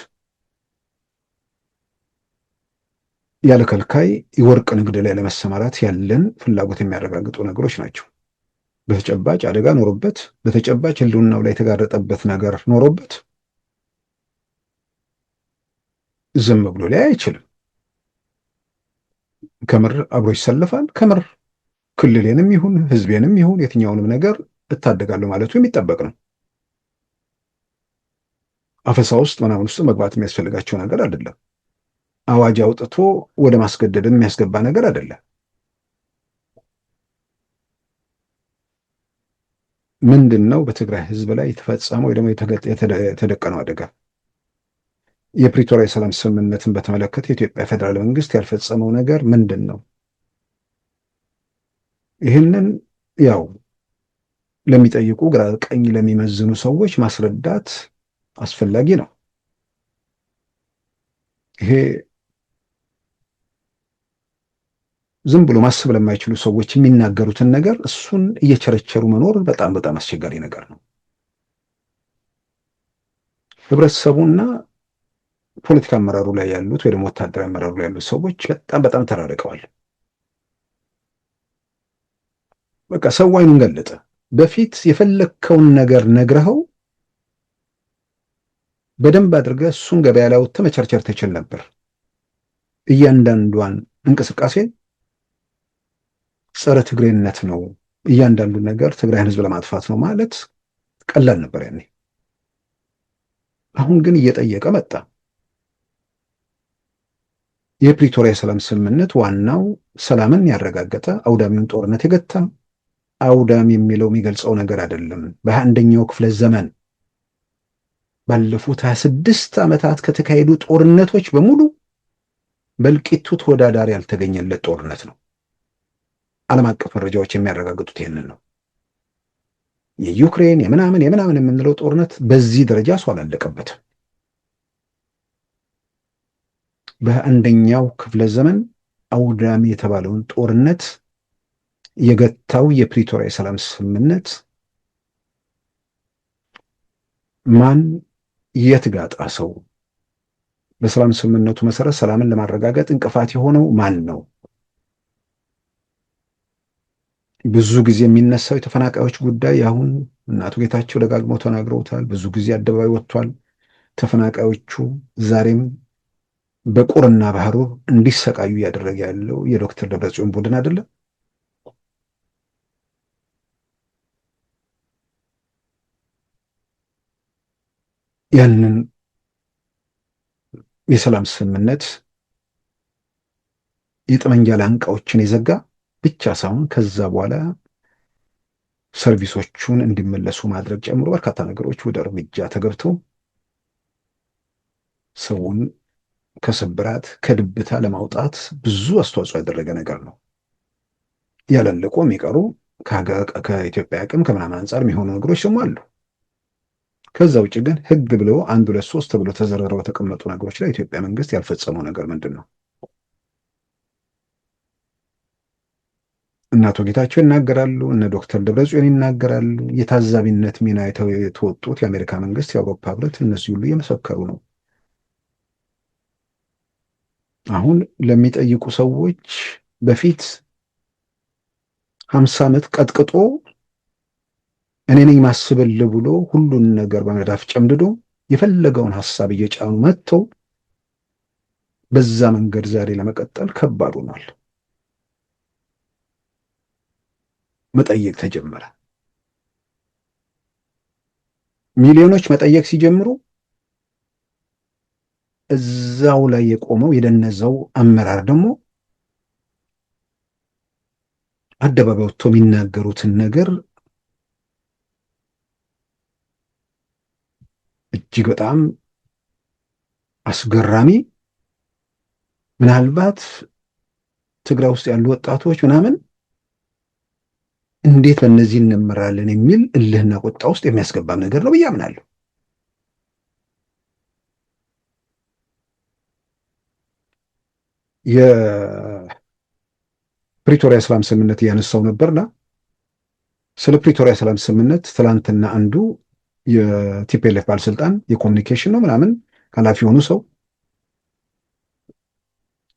ያለ ከልካይ የወርቅ ንግድ ላይ ለመሰማራት ያለን ፍላጎት የሚያረጋግጡ ነገሮች ናቸው። በተጨባጭ አደጋ ኖሮበት በተጨባጭ ህልውናው ላይ የተጋረጠበት ነገር ኖሮበት ዝም ብሎ ላይ አይችልም። ከምር አብሮ ይሰለፋል። ከምር ክልሌንም ይሁን ህዝቤንም ይሁን የትኛውንም ነገር እታደጋለሁ ማለቱ የሚጠበቅ ነው። አፈሳ ውስጥ ምናምን ውስጥ መግባት የሚያስፈልጋቸው ነገር አይደለም። አዋጅ አውጥቶ ወደ ማስገደድ የሚያስገባ ነገር አይደለም። ምንድን ነው በትግራይ ህዝብ ላይ የተፈጸመው ወይ ደግሞ የተደቀነው አደጋ? የፕሪቶሪያ የሰላም ስምምነትን በተመለከተ የኢትዮጵያ ፌዴራል መንግስት ያልፈጸመው ነገር ምንድን ነው? ይህንን ያው ለሚጠይቁ ግራ ቀኝ ለሚመዝኑ ሰዎች ማስረዳት አስፈላጊ ነው። ይሄ ዝም ብሎ ማሰብ ለማይችሉ ሰዎች የሚናገሩትን ነገር እሱን እየቸረቸሩ መኖር በጣም በጣም አስቸጋሪ ነገር ነው። ህብረተሰቡና ፖለቲካ አመራሩ ላይ ያሉት ወይ ደግሞ ወታደራዊ አመራሩ ላይ ያሉት ሰዎች በጣም በጣም ተራርቀዋል። በቃ ሰው አይኑን ገለጠ። በፊት የፈለከውን ነገር ነግረኸው በደንብ አድርገህ እሱን ገበያ ላይ ወጥተህ መቸርቸር ትችል ነበር። እያንዳንዷን እንቅስቃሴ ጸረ ትግሬነት ነው፣ እያንዳንዱ ነገር ትግራይን ህዝብ ለማጥፋት ነው ማለት ቀላል ነበር ያኔ። አሁን ግን እየጠየቀ መጣ። የፕሪቶሪያ የሰላም ስምምነት ዋናው ሰላምን ያረጋገጠ አውዳሚውን ጦርነት የገታ አውዳሚ የሚለው የሚገልጸው ነገር አይደለም። በ21ኛው ክፍለ ዘመን ባለፉት 26 ዓመታት ከተካሄዱ ጦርነቶች በሙሉ በእልቂቱ ተወዳዳሪ ያልተገኘለት ጦርነት ነው። ዓለም አቀፍ መረጃዎች የሚያረጋግጡት ይህንን ነው። የዩክሬን የምናምን የምንለው ጦርነት በዚህ ደረጃ ሰው አላለቀበትም። በ21ኛው ክፍለ ዘመን አውዳሚ የተባለውን ጦርነት የገታው የፕሪቶሪያ የሰላም ስምምነት ማን የት ጋጣ ሰው? በሰላም ስምምነቱ መሰረት ሰላምን ለማረጋገጥ እንቅፋት የሆነው ማን ነው? ብዙ ጊዜ የሚነሳው የተፈናቃዮች ጉዳይ አሁን እናቶ ጌታቸው ደጋግመው ተናግረውታል። ብዙ ጊዜ አደባባይ ወጥቷል። ተፈናቃዮቹ ዛሬም በቁርና በሐሩር እንዲሰቃዩ እያደረገ ያለው የዶክተር ደብረጽዮን ቡድን አይደለም? ያንን የሰላም ስምምነት የጠመንጃ ላንቃዎችን የዘጋ ብቻ ሳይሆን ከዛ በኋላ ሰርቪሶቹን እንዲመለሱ ማድረግ ጨምሮ በርካታ ነገሮች ወደ እርምጃ ተገብተው ሰውን ከስብራት ከድብታ ለማውጣት ብዙ አስተዋጽኦ ያደረገ ነገር ነው። ያላለቁ የሚቀሩ ከኢትዮጵያ አቅም ከምናምን አንጻር የሚሆኑ ነገሮች ደግሞ አሉ። ከዛ ውጭ ግን ህግ ብለው 1 2 3 ተብሎ ተዘረረው የተቀመጡ ነገሮች ላይ ኢትዮጵያ መንግስት ያልፈጸመው ነገር ምንድን ነው? እናቶ ጌታቸው ይናገራሉ፣ እነ ዶክተር ደብረጽዮን ይናገራሉ። የታዛቢነት ሚና የተወጡት የአሜሪካ መንግስት፣ የአውሮፓ ህብረት፣ እነዚህ ሁሉ እየመሰከሩ ነው። አሁን ለሚጠይቁ ሰዎች በፊት 50 ዓመት ቀጥቅጦ እኔ ነኝ ማስበል ብሎ ሁሉን ነገር በመዳፍ ጨምድዶ የፈለገውን ሐሳብ እየጫኑ መጥተው በዛ መንገድ ዛሬ ለመቀጠል ከባድ ሆኗል። መጠየቅ ተጀመረ። ሚሊዮኖች መጠየቅ ሲጀምሩ እዛው ላይ የቆመው የደነዘው አመራር ደግሞ አደባባይ ወጥቶ የሚናገሩትን ነገር እጅግ በጣም አስገራሚ፣ ምናልባት ትግራይ ውስጥ ያሉ ወጣቶች ምናምን እንዴት በእነዚህ እንመራለን የሚል እልህና ቁጣ ውስጥ የሚያስገባም ነገር ነው ብዬ አምናለሁ። የፕሪቶሪያ ሰላም ስምምነት እያነሳው ነበርና ስለ ፕሪቶሪያ ሰላም ስምምነት ትላንትና አንዱ የቲፒኤልኤፍ ባለስልጣን የኮሚኒኬሽን ነው ምናምን ኃላፊ የሆኑ ሰው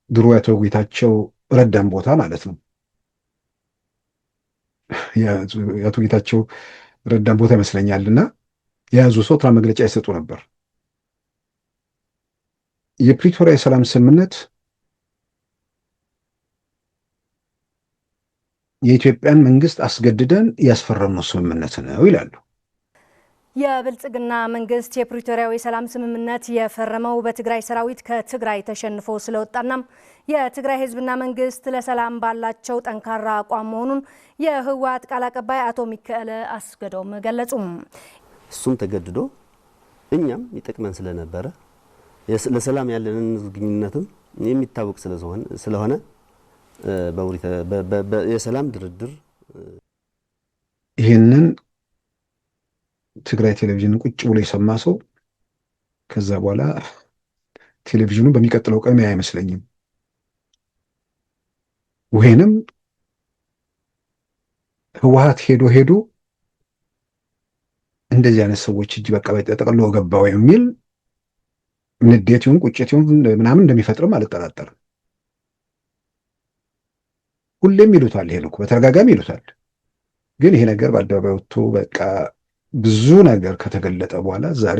ድሮ የአቶ ጌታቸው ረዳን ቦታ ማለት ነው የአቶ ጌታቸው ረዳን ቦታ ይመስለኛልና የያዙ ሰው ትናንት መግለጫ ይሰጡ ነበር። የፕሪቶሪያ የሰላም ስምምነት የኢትዮጵያን መንግስት አስገድደን ያስፈረምነው ስምምነት ነው ይላሉ። የብልጽግና መንግስት የፕሪቶሪያው የሰላም ስምምነት የፈረመው በትግራይ ሰራዊት ከትግራይ ተሸንፎ ስለወጣና የትግራይ ህዝብና መንግስት ለሰላም ባላቸው ጠንካራ አቋም መሆኑን የህወሓት ቃል አቀባይ አቶ ሚካኤል አስገዶም ገለጹ። እሱም ተገድዶ እኛም ይጠቅመን ስለነበረ ለሰላም ያለንን ግንኙነትም የሚታወቅ ስለሆነ የሰላም ድርድር ይህንን ትግራይ ቴሌቪዥን ቁጭ ብሎ የሰማ ሰው ከዛ በኋላ ቴሌቪዥኑ በሚቀጥለው ቀን አይመስለኝም ወይንም ህወሓት ሄዶ እንደዚህ አይነት ሰዎች እጅ በቃ ተጠቅሎ ገባው የሚል ንዴት ይሁን ቁጭት ይሁን ምናምን እንደሚፈጥርም አልጠራጠርም። ሁሌም ይሉታል፣ ይሄን እኮ በተደጋጋሚ ይሉታል። ግን ይሄ ነገር በአደባባይ ወጥቶ በቃ ብዙ ነገር ከተገለጠ በኋላ ዛሬ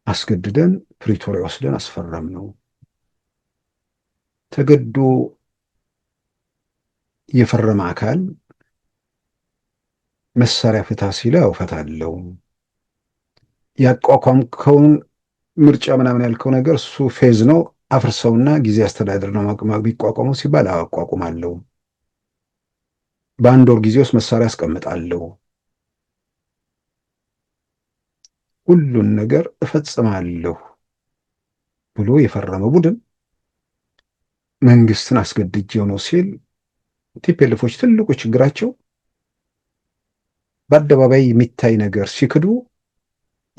አስገድደን ፕሪቶሪያ ወስደን አስፈረም ነው። ተገዶ የፈረመ አካል መሳሪያ ፍታ ሲለው እፈታለሁ፣ ያቋቋምከውን ምርጫ ምናምን ያልከው ነገር እሱ ፌዝ ነው አፍርሰውና ጊዜ አስተዳደር ነው ቢቋቋመው ሲባል አቋቁማለሁ፣ በአንድ ወር ጊዜ ውስጥ መሳሪያ አስቀምጣለሁ፣ ሁሉን ነገር እፈጽማለሁ ብሎ የፈረመ ቡድን መንግስትን አስገድጄው ነው ሲል ቲፒኤልኤፎች ትልቁ ችግራቸው በአደባባይ የሚታይ ነገር ሲክዱ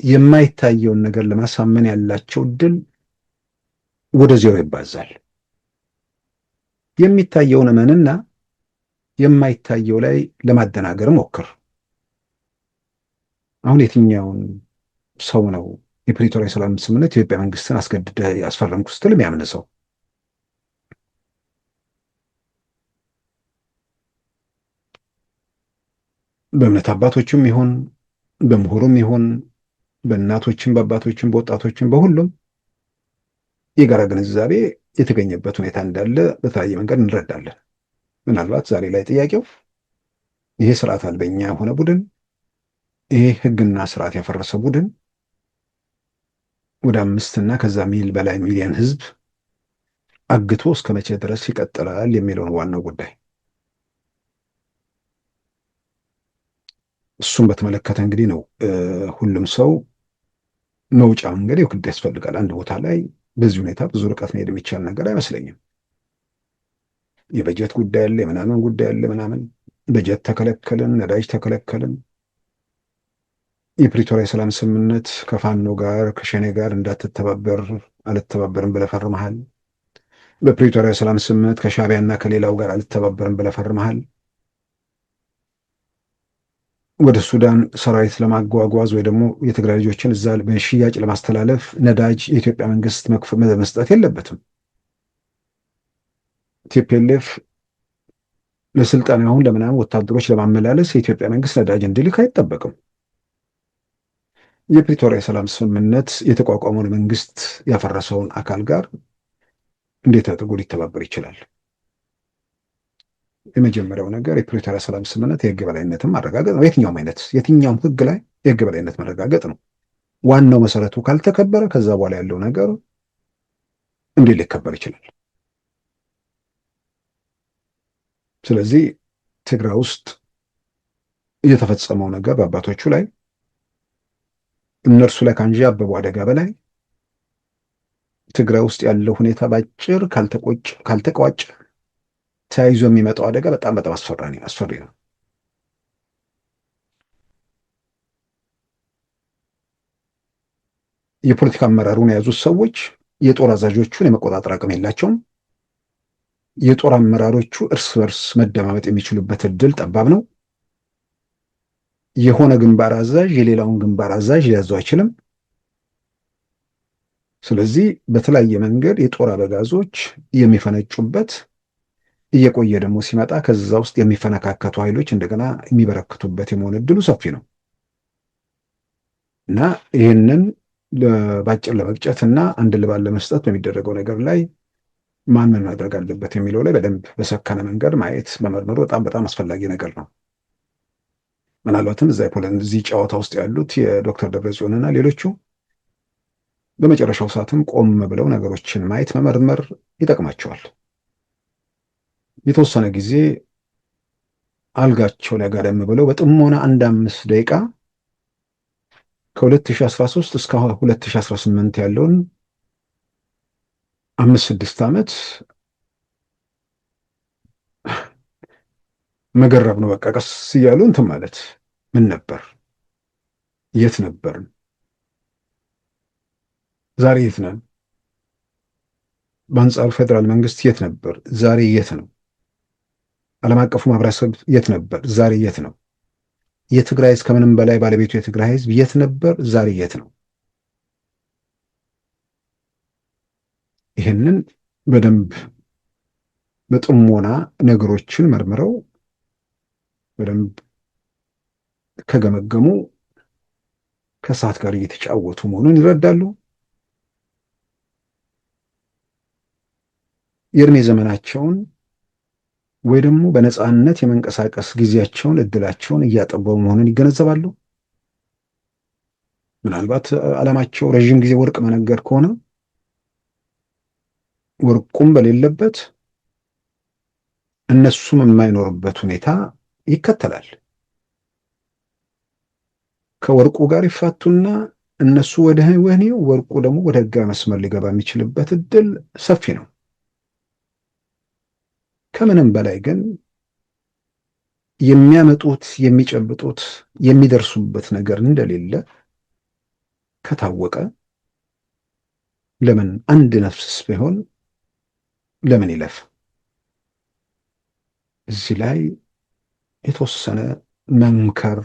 የማይታየውን ነገር ለማሳመን ያላቸው ድል ወደ ዜሮ ይባዛል። የሚታየውን እመንና የማይታየው ላይ ለማደናገር ሞክር። አሁን የትኛውን ሰው ነው የፕሪቶሪያ ሰላም ስምምነት የኢትዮጵያ መንግስትን አስገድደ ያስፈረምኩ ስትል የሚያምን ሰው? በእምነት አባቶችም ይሁን በምሁሩም ይሁን በእናቶችም በአባቶችም በወጣቶችም በሁሉም የጋራ ግንዛቤ የተገኘበት ሁኔታ እንዳለ በተለያየ መንገድ እንረዳለን። ምናልባት ዛሬ ላይ ጥያቄው ይሄ ስርዓት አልበኛ የሆነ ቡድን፣ ይሄ ህግና ስርዓት ያፈረሰ ቡድን ወደ 5 እና ከዛ በላይ ሚሊዮን ህዝብ አግቶ እስከ መቼ ድረስ ይቀጥላል የሚለውን ዋናው ጉዳይ። እሱም በተመለከተ እንግዲህ ነው ሁሉም ሰው መውጫ መንገድ የግድ ያስፈልጋል። አንድ ቦታ ላይ በዚህ ሁኔታ ብዙ ርቀት መሄድ የሚቻል ነገር አይመስለኝም። የበጀት ጉዳይ አለ፣ የምናምን ጉዳይ አለ ምናምን። በጀት ተከለከልን፣ ነዳጅ ተከለከልን። የፕሪቶሪያ የሰላም ስምምነት ከፋኖ ጋር ከሸኔ ጋር እንዳትተባበር አልተባበርም ብለህ ፈርመሃል። በፕሪቶሪያ የሰላም ስምምነት ከሻዕቢያና ከሌላው ጋር አልተባበርም ብለህ ፈርመሃል። ወደ ሱዳን ሰራዊት ለማጓጓዝ ወይ ደግሞ የትግራይ ልጆችን እዛ በሽያጭ ለማስተላለፍ ነዳጅ የኢትዮጵያ መንግስት መስጠት የለበትም። ቲፒኤልኤፍ ለስልጣን አሁን ለምናምን ወታደሮች ለማመላለስ የኢትዮጵያ መንግስት ነዳጅ እንዲልክ አይጠበቅም። የፕሪቶሪያ የሰላም ስምምነት የተቋቋመውን መንግስት ያፈረሰውን አካል ጋር እንዴት አድርጎ ሊተባበር ይችላል? የመጀመሪያው ነገር የፕሪቶሪያ ሰላም ስምምነት የህግ በላይነትን ማረጋገጥ ነው። የትኛውም ህግ ላይ የህግ በላይነት መረጋገጥ ነው ዋናው መሰረቱ። ካልተከበረ ከዛ በኋላ ያለው ነገር እንዴት ሊከበር ይችላል? ስለዚህ ትግራይ ውስጥ እየተፈጸመው ነገር በአባቶቹ ላይ እነርሱ ላይ ካንዣበበው አደጋ በላይ ትግራይ ውስጥ ያለው ሁኔታ ባጭር ካልተቋጨ ተያይዞ የሚመጣው አደጋ በጣም አስፈሪ ነው። የፖለቲካ አመራሩን የያዙት ሰዎች የጦር አዛዦቹን የመቆጣጠር አቅም የላቸውም። የጦር አመራሮቹ እርስ በርስ መደማመጥ የሚችሉበት እድል ጠባብ ነው። የሆነ ግንባር አዛዥ የሌላውን ግንባር አዛዥ ሊያዘው አይችልም። ስለዚህ በተለያየ መንገድ የጦር አበጋዞች የሚፈነጩበት እየቆየ ደግሞ ሲመጣ ከዛ ውስጥ የሚፈነካከቱ ኃይሎች እንደገና የሚበረክቱበት የመሆን እድሉ ሰፊ ነው እና ይህንን ባጭር ለመቅጨት እና አንድ ልባን ለመስጠት በሚደረገው ነገር ላይ ማን ምን ማድረግ አለበት የሚለው ላይ በደንብ በሰከነ መንገድ ማየት መመርመሩ በጣም አስፈላጊ ነገር ነው። ምናልባትም እዚህ ጨዋታ ውስጥ ያሉት የዶክተር ደብረጽዮንና ሌሎቹ በመጨረሻው ሰዓትም ቆም ብለው ነገሮችን ማየት መመርመር ይጠቅማቸዋል። የተወሰነ ጊዜ አልጋቸው ላይ ጋደም ብለው በጥሞና 5 ደቂቃ ከ2013 እስከ 2018 ያለውን 5-6 ዓመት መገረብ ነው። በቃ ቀስ እያሉ እንትን ማለት ምን ነበር? የት ነበርን? ዛሬ የት ነን? በአንጻሩ ፌዴራል መንግስት የት ነበር? ዛሬ የት ነው? ዓለም አቀፉ ማህበረሰብ የት ነበር? ዛሬ የት ነው? የትግራይ እስከምንም በላይ ባለቤቱ የትግራይ ህዝብ የት ነበር? ዛሬ የት ነው? ይህንን በደንብ በጥሞና ነገሮችን መርምረው በደንብ ከገመገሙ ከሰዓት ጋር እየተጫወቱ መሆኑን ይረዳሉ። የእድሜ ዘመናቸውን ወይ ደግሞ በነፃነት የመንቀሳቀስ ጊዜያቸውን እድላቸውን እያጠበቡ መሆኑን ይገነዘባሉ። ምናልባት ዓላማቸው ረዥም ጊዜ ወርቅ መነገድ ከሆነ ወርቁም በሌለበት እነሱም የማይኖርበት ሁኔታ ይከተላል። ከወርቁ ጋር ይፋቱና እነሱ ወደ ወህኒው፣ ወርቁ ደግሞ ወደ ህጋዊ መስመር ሊገባ የሚችልበት እድል ሰፊ ነው። ከምንም በላይ ግን የሚያመጡት የሚጨብጡት የሚደርሱበት ነገር እንደሌለ ከታወቀ ለምን አንድ ነፍስስ ቢሆን ለምን ይለፍ? እዚህ ላይ የተወሰነ መምከር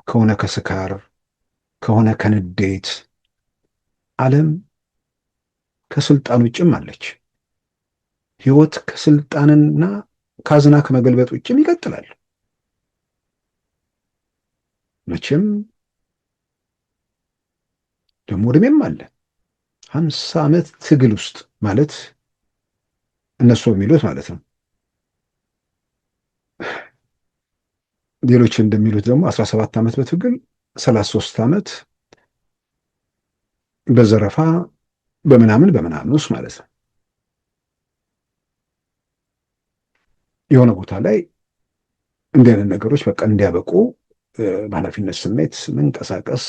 ከሆነ ከስካር ከሆነ ከንዴት፣ ዓለም ከስልጣን ውጭም አለች። ህይወት ከስልጣንና ካዝና ከመገልበጥ ውጭም ይቀጥላል። መቼም ደግሞ እድሜም አለ። 50 ዓመት ትግል ውስጥ ማለት እነሱ የሚሉት ማለት ነው። ሌሎች እንደሚሉት ደግሞ 17 ዓመት በትግል 33 ዓመት በዘረፋ በምናምን ውስጥ ማለት ነው። የሆነ ቦታ ላይ እንዲህ አይነት ነገሮች በቃ እንዲያበቁ በኃላፊነት ስሜት መንቀሳቀስ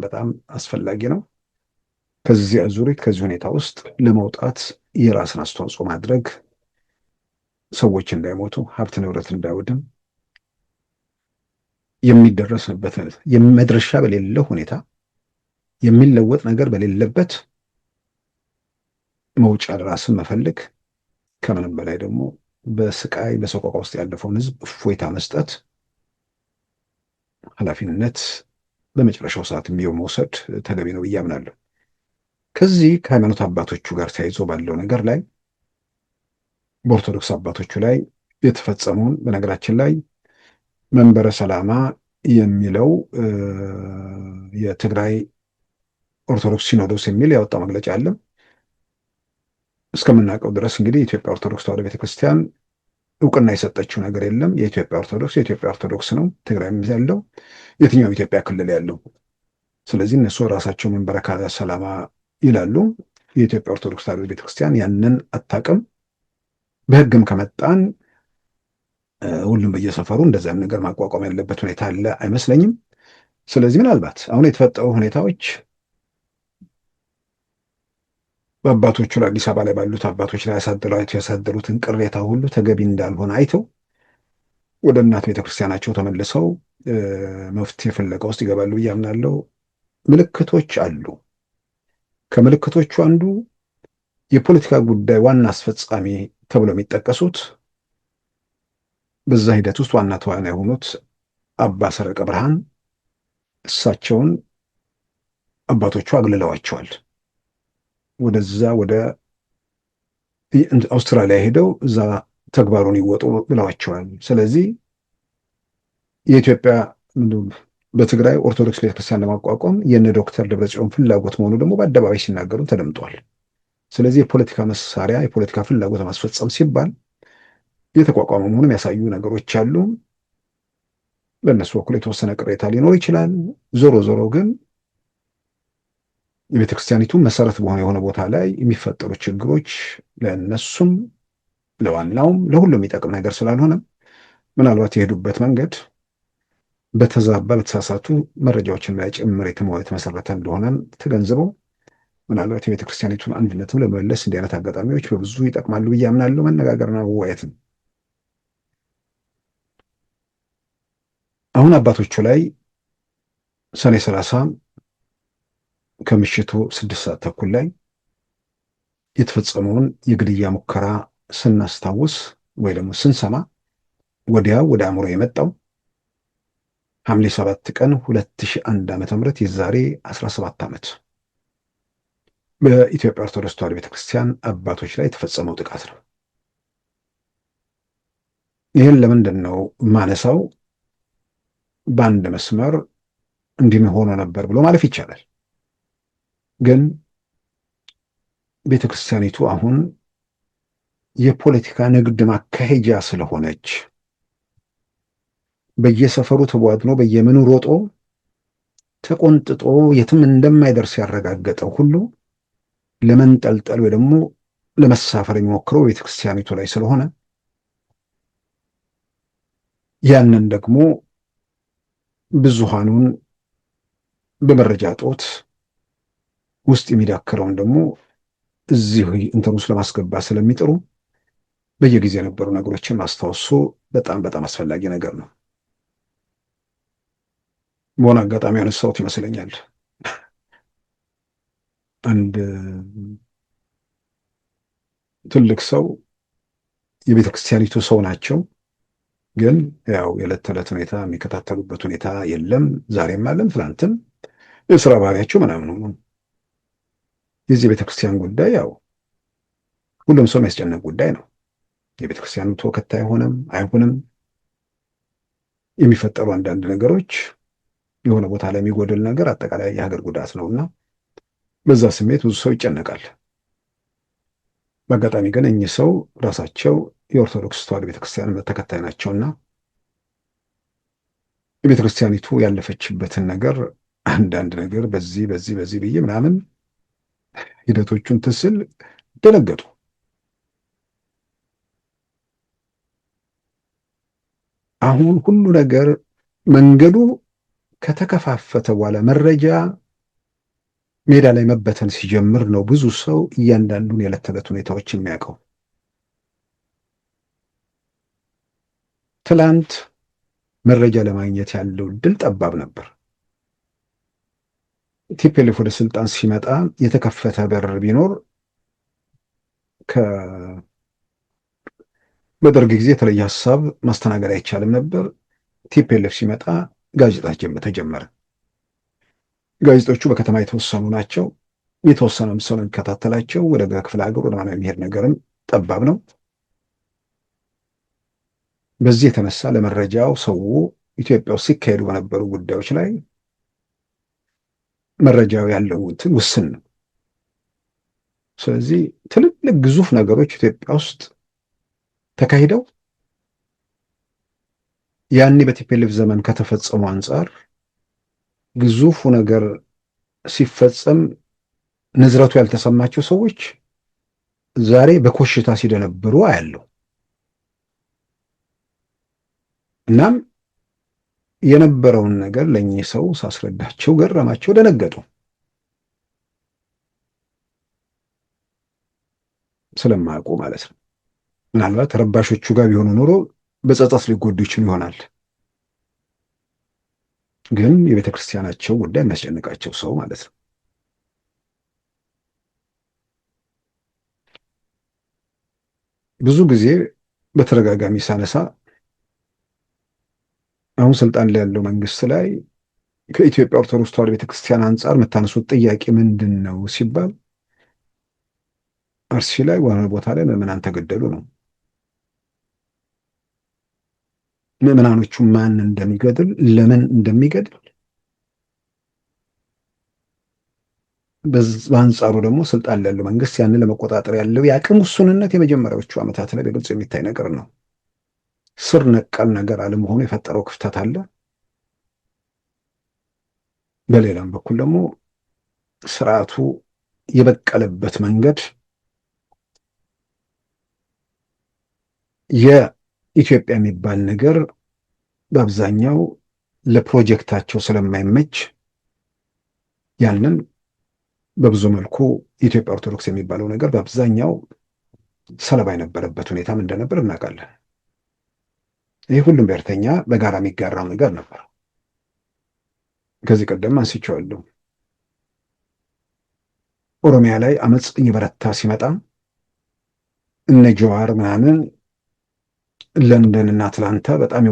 በጣም አስፈላጊ ነው። ከዚህ አዙሪት ከዚህ ሁኔታ ውስጥ ለመውጣት የራስን አስተዋጽኦ ማድረግ፣ ሰዎች እንዳይሞቱ፣ ሀብት ንብረት እንዳይወድም፣ የሚደረስበት መድረሻ በሌለው ሁኔታ የሚለወጥ ነገር በሌለበት መውጫ ለራስን መፈለግ፣ ከምንም በላይ ደግሞ በስቃይ በሰቆቃ ውስጥ ያለፈውን ህዝብ እፎይታ መስጠት፣ ኃላፊነት በመጨረሻው ሰዓት መውሰድ ተገቢ ነው ብዬ አምናለሁ። ከዚህ ከሃይማኖት አባቶቹ ጋር ተያይዞ ባለው ነገር ላይ በኦርቶዶክስ አባቶቹ ላይ የተፈጸመውን በነገራችን ላይ መንበረ ሰላማ የሚለው የትግራይ ኦርቶዶክስ ሲኖዶስ የሚል ያወጣው መግለጫ አለ። እስከምናውቀው ድረስ እንግዲህ የኢትዮጵያ ኦርቶዶክስ ተዋሕዶ ቤተክርስቲያን እውቅና የሰጠችው ነገር የለም። የኢትዮጵያ ኦርቶዶክስ ነው። ትግራይ ያለው የትኛውም ኢትዮጵያ ክልል ያለው። ስለዚህ እነሱ ራሳቸው መንበረ ሰላማ ይላሉ። የኢትዮጵያ ኦርቶዶክስ ተዋሕዶ ቤተክርስቲያን ያንን አታውቅም። በሕግም ከመጣን ሁሉም በየሰፈሩ እንደዚያም ነገር ማቋቋም ያለበት ሁኔታ አለ አይመስለኝም። ስለዚህ ምናልባት አሁን የተፈጠሩ ሁኔታዎች በአባቶቹ ላይ አዲስ አበባ ላይ ባሉት አባቶች ላይ ያሳደሩትን ቅሬታ ሁሉ ተገቢ እንዳልሆነ አይተው ወደ እናት ቤተክርስቲያናቸው ተመልሰው መፍትሄ ፍለጋ ውስጥ ይገባሉ ብዬ አምናለሁ። ምልክቶች አሉ። ከምልክቶቹ አንዱ የፖለቲካ ጉዳይ ዋና አስፈጻሚ ተብሎ የሚጠቀሱት በዛ ሂደት ውስጥ ዋና ተዋናይ የሆኑት አባ ሰረቀ ብርሃን እሳቸውን አባቶቹ አግልለዋቸዋል። ወደዛ ወደ አውስትራሊያ ሄደው እዛ ተግባሩን ይወጡ ብለዋቸዋል። ስለዚህ የኢትዮጵያ በትግራይ ኦርቶዶክስ ቤተክርስቲያን ለማቋቋም የነ ዶክተር ደብረጽዮን ፍላጎት መሆኑ ደግሞ በአደባባይ ሲናገሩ ተደምጧል። ስለዚህ የፖለቲካ መሳሪያ የፖለቲካ ፍላጎት ማስፈጸም ሲባል የተቋቋመ መሆኑን የሚያሳዩ ነገሮች አሉ። በእነሱ በኩል የተወሰነ ቅሬታ ሊኖር ይችላል። ዞሮ ዞሮ ግን የቤተክርስቲያኒቱ መሰረት በሆነ የሆነ ቦታ ላይ የሚፈጠሩ ችግሮች ለእነሱም ለዋናውም ለሁሉም የሚጠቅም ነገር ስላልሆነ ምናልባት የሄዱበት መንገድ በተዛባ በተሳሳቱ መረጃዎችን ላይ ጭምር የተመሰረተ እንደሆነ ተገንዝበው ምናልባት የቤተክርስቲያኒቱን አንድነትም ለመመለስ እንዲህ አይነት አጋጣሚዎች በብዙ ይጠቅማሉ ብዬ አምናለሁ። መነጋገርና መወያየት ነው። አሁን አባቶቹ ላይ ሰኔ 30 ከምሽቱ 6 ሰዓት ተኩል ላይ የተፈጸመውን የግድያ ሙከራ ስናስታውስ ወይ ደግሞ ስንሰማ ወዲያው ወደ አእምሮ የመጣው ሐምሌ 7 ቀን 2001 ዓ.ም የዛሬ 17 ዓመት በኢትዮጵያ ኦርቶዶክስ ተዋሕዶ ቤተክርስቲያን አባቶች ላይ የተፈጸመው ጥቃት ነው። ይህን ለምንድን ነው ማነሳው? በአንድ መስመር እንዲህ ሆኖ ነበር ብሎ ማለፍ ይቻላል። ግን ቤተክርስቲያኒቱ አሁን የፖለቲካ ንግድ ማካሄጃ ስለሆነች በየሰፈሩ ተቧድኖ በየምኑ ሮጦ ተቆንጥጦ የትም እንደማይደርስ ያረጋገጠው ሁሉ ለመንጠልጠል ወይ ደግሞ ለመሳፈር የሚሞክረው ቤተክርስቲያኒቱ ላይ ስለሆነ ያንን ደግሞ ብዙሃኑን በመረጃ ጦት ውስጥ የሚዳክረውን ደግሞ እዚህ እንትን ውስጥ ለማስገባት ስለሚጥሩ በየጊዜ የነበሩ ነገሮችን ማስታወሱ በጣም በጣም አስፈላጊ ነገር ነው። በሆነ አጋጣሚ ያነሳሁት ይመስለኛል። አንድ ትልቅ ሰው የቤተ ክርስቲያኒቱ ሰው ናቸው፣ ግን ያው የዕለት ተዕለት ሁኔታ የሚከታተሉበት ሁኔታ የለም። ዛሬም አለም ትናንትም የስራ ባህሪያቸው ምናምን ሆኖ የዚህ ቤተክርስቲያን ጉዳይ ያው ሁሉም ሰው የሚያስጨንቅ ጉዳይ ነው። የቤተክርስቲያኑ ተወካይ ሆነም አይሆንም የሚፈጠሩ አንዳንድ ነገሮች የሆነ ቦታ ላይ የሚጎድል ነገር አጠቃላይ የሀገር ጉዳት ነውና በዛ ስሜት ብዙ ሰው ይጨነቃል። በአጋጣሚ ግን እኚህ ሰው ራሳቸው የኦርቶዶክስ ተዋሕዶ ቤተክርስቲያን ተከታይ ናቸውና የቤተክርስቲያኒቱ ያለፈችበትን ነገር አንዳንድ ነገር በዚህ ብዬ ምናምን ሂደቶቹን ትስል ደነገጡ። አሁን ሁሉ ነገር መንገዱ ከተከፋፈተ በኋላ መረጃ ሜዳ ላይ መበተን ሲጀምር ነው ብዙ ሰው እያንዳንዱን የዕለት ተዕለት ሁኔታዎች የሚያውቀው። ትላንት መረጃ ለማግኘት ያለው እድል ጠባብ ነበር። ቲፒኤልኤፍ ወደ ስልጣን ሲመጣ የተከፈተ በር ቢኖር በደርግ ጊዜ የተለየ ሀሳብ ማስተናገድ አይቻልም ነበር። ቲፒኤልኤፍ ሲመጣ ጋዜጣ ተጀመረ። ጋዜጦቹ በከተማ የተወሰኑ ናቸው። የተወሰነ ሰው የሚከታተላቸው ወደ ክፍለ ሀገር ወደ ማን የሚሄድ ነገርም ጠባብ ነው። በዚህ የተነሳ ለመረጃው ሰው ኢትዮጵያ ውስጥ ሲካሄዱ በነበሩ ጉዳዮች ላይ መረጃው ያለው ውስን ነው። ስለዚህ ትልልቅ ግዙፍ ነገሮች ኢትዮጵያ ውስጥ ተካሂደው ያኔ በቲፒኤልኤፍ ዘመን ከተፈጸሙ አንጻር ግዙፉ ነገር ሲፈጸም ንዝረቱ ያልተሰማቸው ሰዎች ዛሬ በኮሽታ ሲደነብሩ አያለው። እናም የነበረውን ነገር ለእኚህ ሰው ሳስረዳቸው ገረማቸው፣ ደነገጡ። ስለማያውቁ ማለት ነው። ምናልባት ረባሾቹ ጋር ቢሆኑ ኖሮ በጸጸት ሊጎዱ ይችሉ ይሆናል። ግን የቤተ ክርስቲያናቸው ጉዳይ የሚያስጨንቃቸው ሰው ማለት ነው። ብዙ ጊዜ በተደጋጋሚ ሳነሳ አሁን ስልጣን ላይ ያለው መንግስት ላይ ከኢትዮጵያ ኦርቶዶክስ ተዋሕዶ ቤተክርስቲያን አንጻር የምታነሱት ጥያቄ ምንድን ነው ሲባል አርሲ ላይ ዋና ቦታ ላይ ምዕመናን ተገደሉ ነው። ምዕመናኖቹ ማን እንደሚገድል ለምን እንደሚገድል፣ በአንጻሩ ደግሞ ስልጣን ላይ ያለው መንግስት ያንን ለመቆጣጠር ያለው የአቅም ውሱንነት የመጀመሪያዎቹ ዓመታት ላይ በግልጽ የሚታይ ነገር ነው። ስር ነቀል ነገር አለመሆኑ የፈጠረው ክፍተት አለ። በሌላም በኩል ደግሞ ስርዓቱ የበቀለበት መንገድ የኢትዮጵያ የሚባል ነገር በአብዛኛው ለፕሮጀክታቸው ስለማይመች ያንን በብዙ መልኩ የኢትዮጵያ ኦርቶዶክስ የሚባለው ነገር በአብዛኛው ሰለባ የነበረበት ሁኔታም እንደነበር እናውቃለን። ይህ ሁሉም ብሔርተኛ በጋራ የሚጋራው ነገር ነበር። ከዚህ ቀደም አንስቼዋለሁ። ኦሮሚያ ላይ አመፅ እየበረታ ሲመጣ እነ ጀዋር ምናምን ለንደን እና አትላንታ በጣም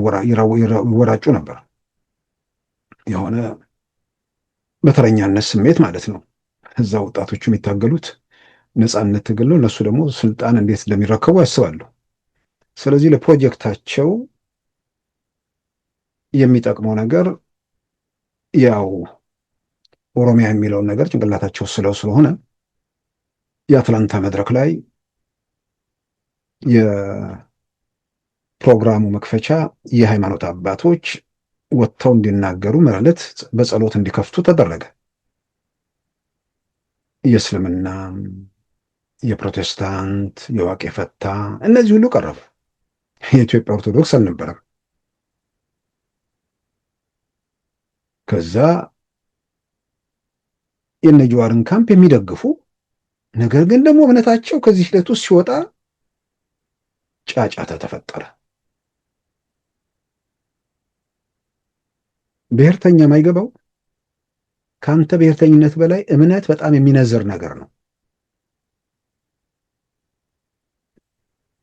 ይወራጩ ነበር። የሆነ በተረኛነት ስሜት ማለት ነው። እዛ ወጣቶቹ የሚታገሉት ነፃነት ትግል ነው። እነሱ ደግሞ ስልጣን እንዴት እንደሚረከቡ ያስባሉ። ስለዚህ ለፕሮጀክታቸው የሚጠቅመው ነገር ያው ኦሮሚያ የሚለውን ነገር ጭንቅላታቸው ስለሆነ የአትላንታ መድረክ ላይ የፕሮግራሙ መክፈቻ የሃይማኖት አባቶች ወጥተው እንዲናገሩ ማለት በጸሎት እንዲከፍቱ ተደረገ። የእስልምና፣ የፕሮቴስታንት፣ የዋቄ ፈታ እነዚህ ሁሉ ቀረቡ። የኢትዮጵያ ኦርቶዶክስ አልነበረም። ከዛ የነጅዋርን ካምፕ የሚደግፉ ነገር ግን ደግሞ እምነታቸው ከዚህ ሂደት ውስጥ ሲወጣ ጫጫታ ተፈጠረ። ብሔርተኛ ማይገባው ከአንተ ብሔርተኝነት በላይ እምነት በጣም የሚነዝር ነገር ነው።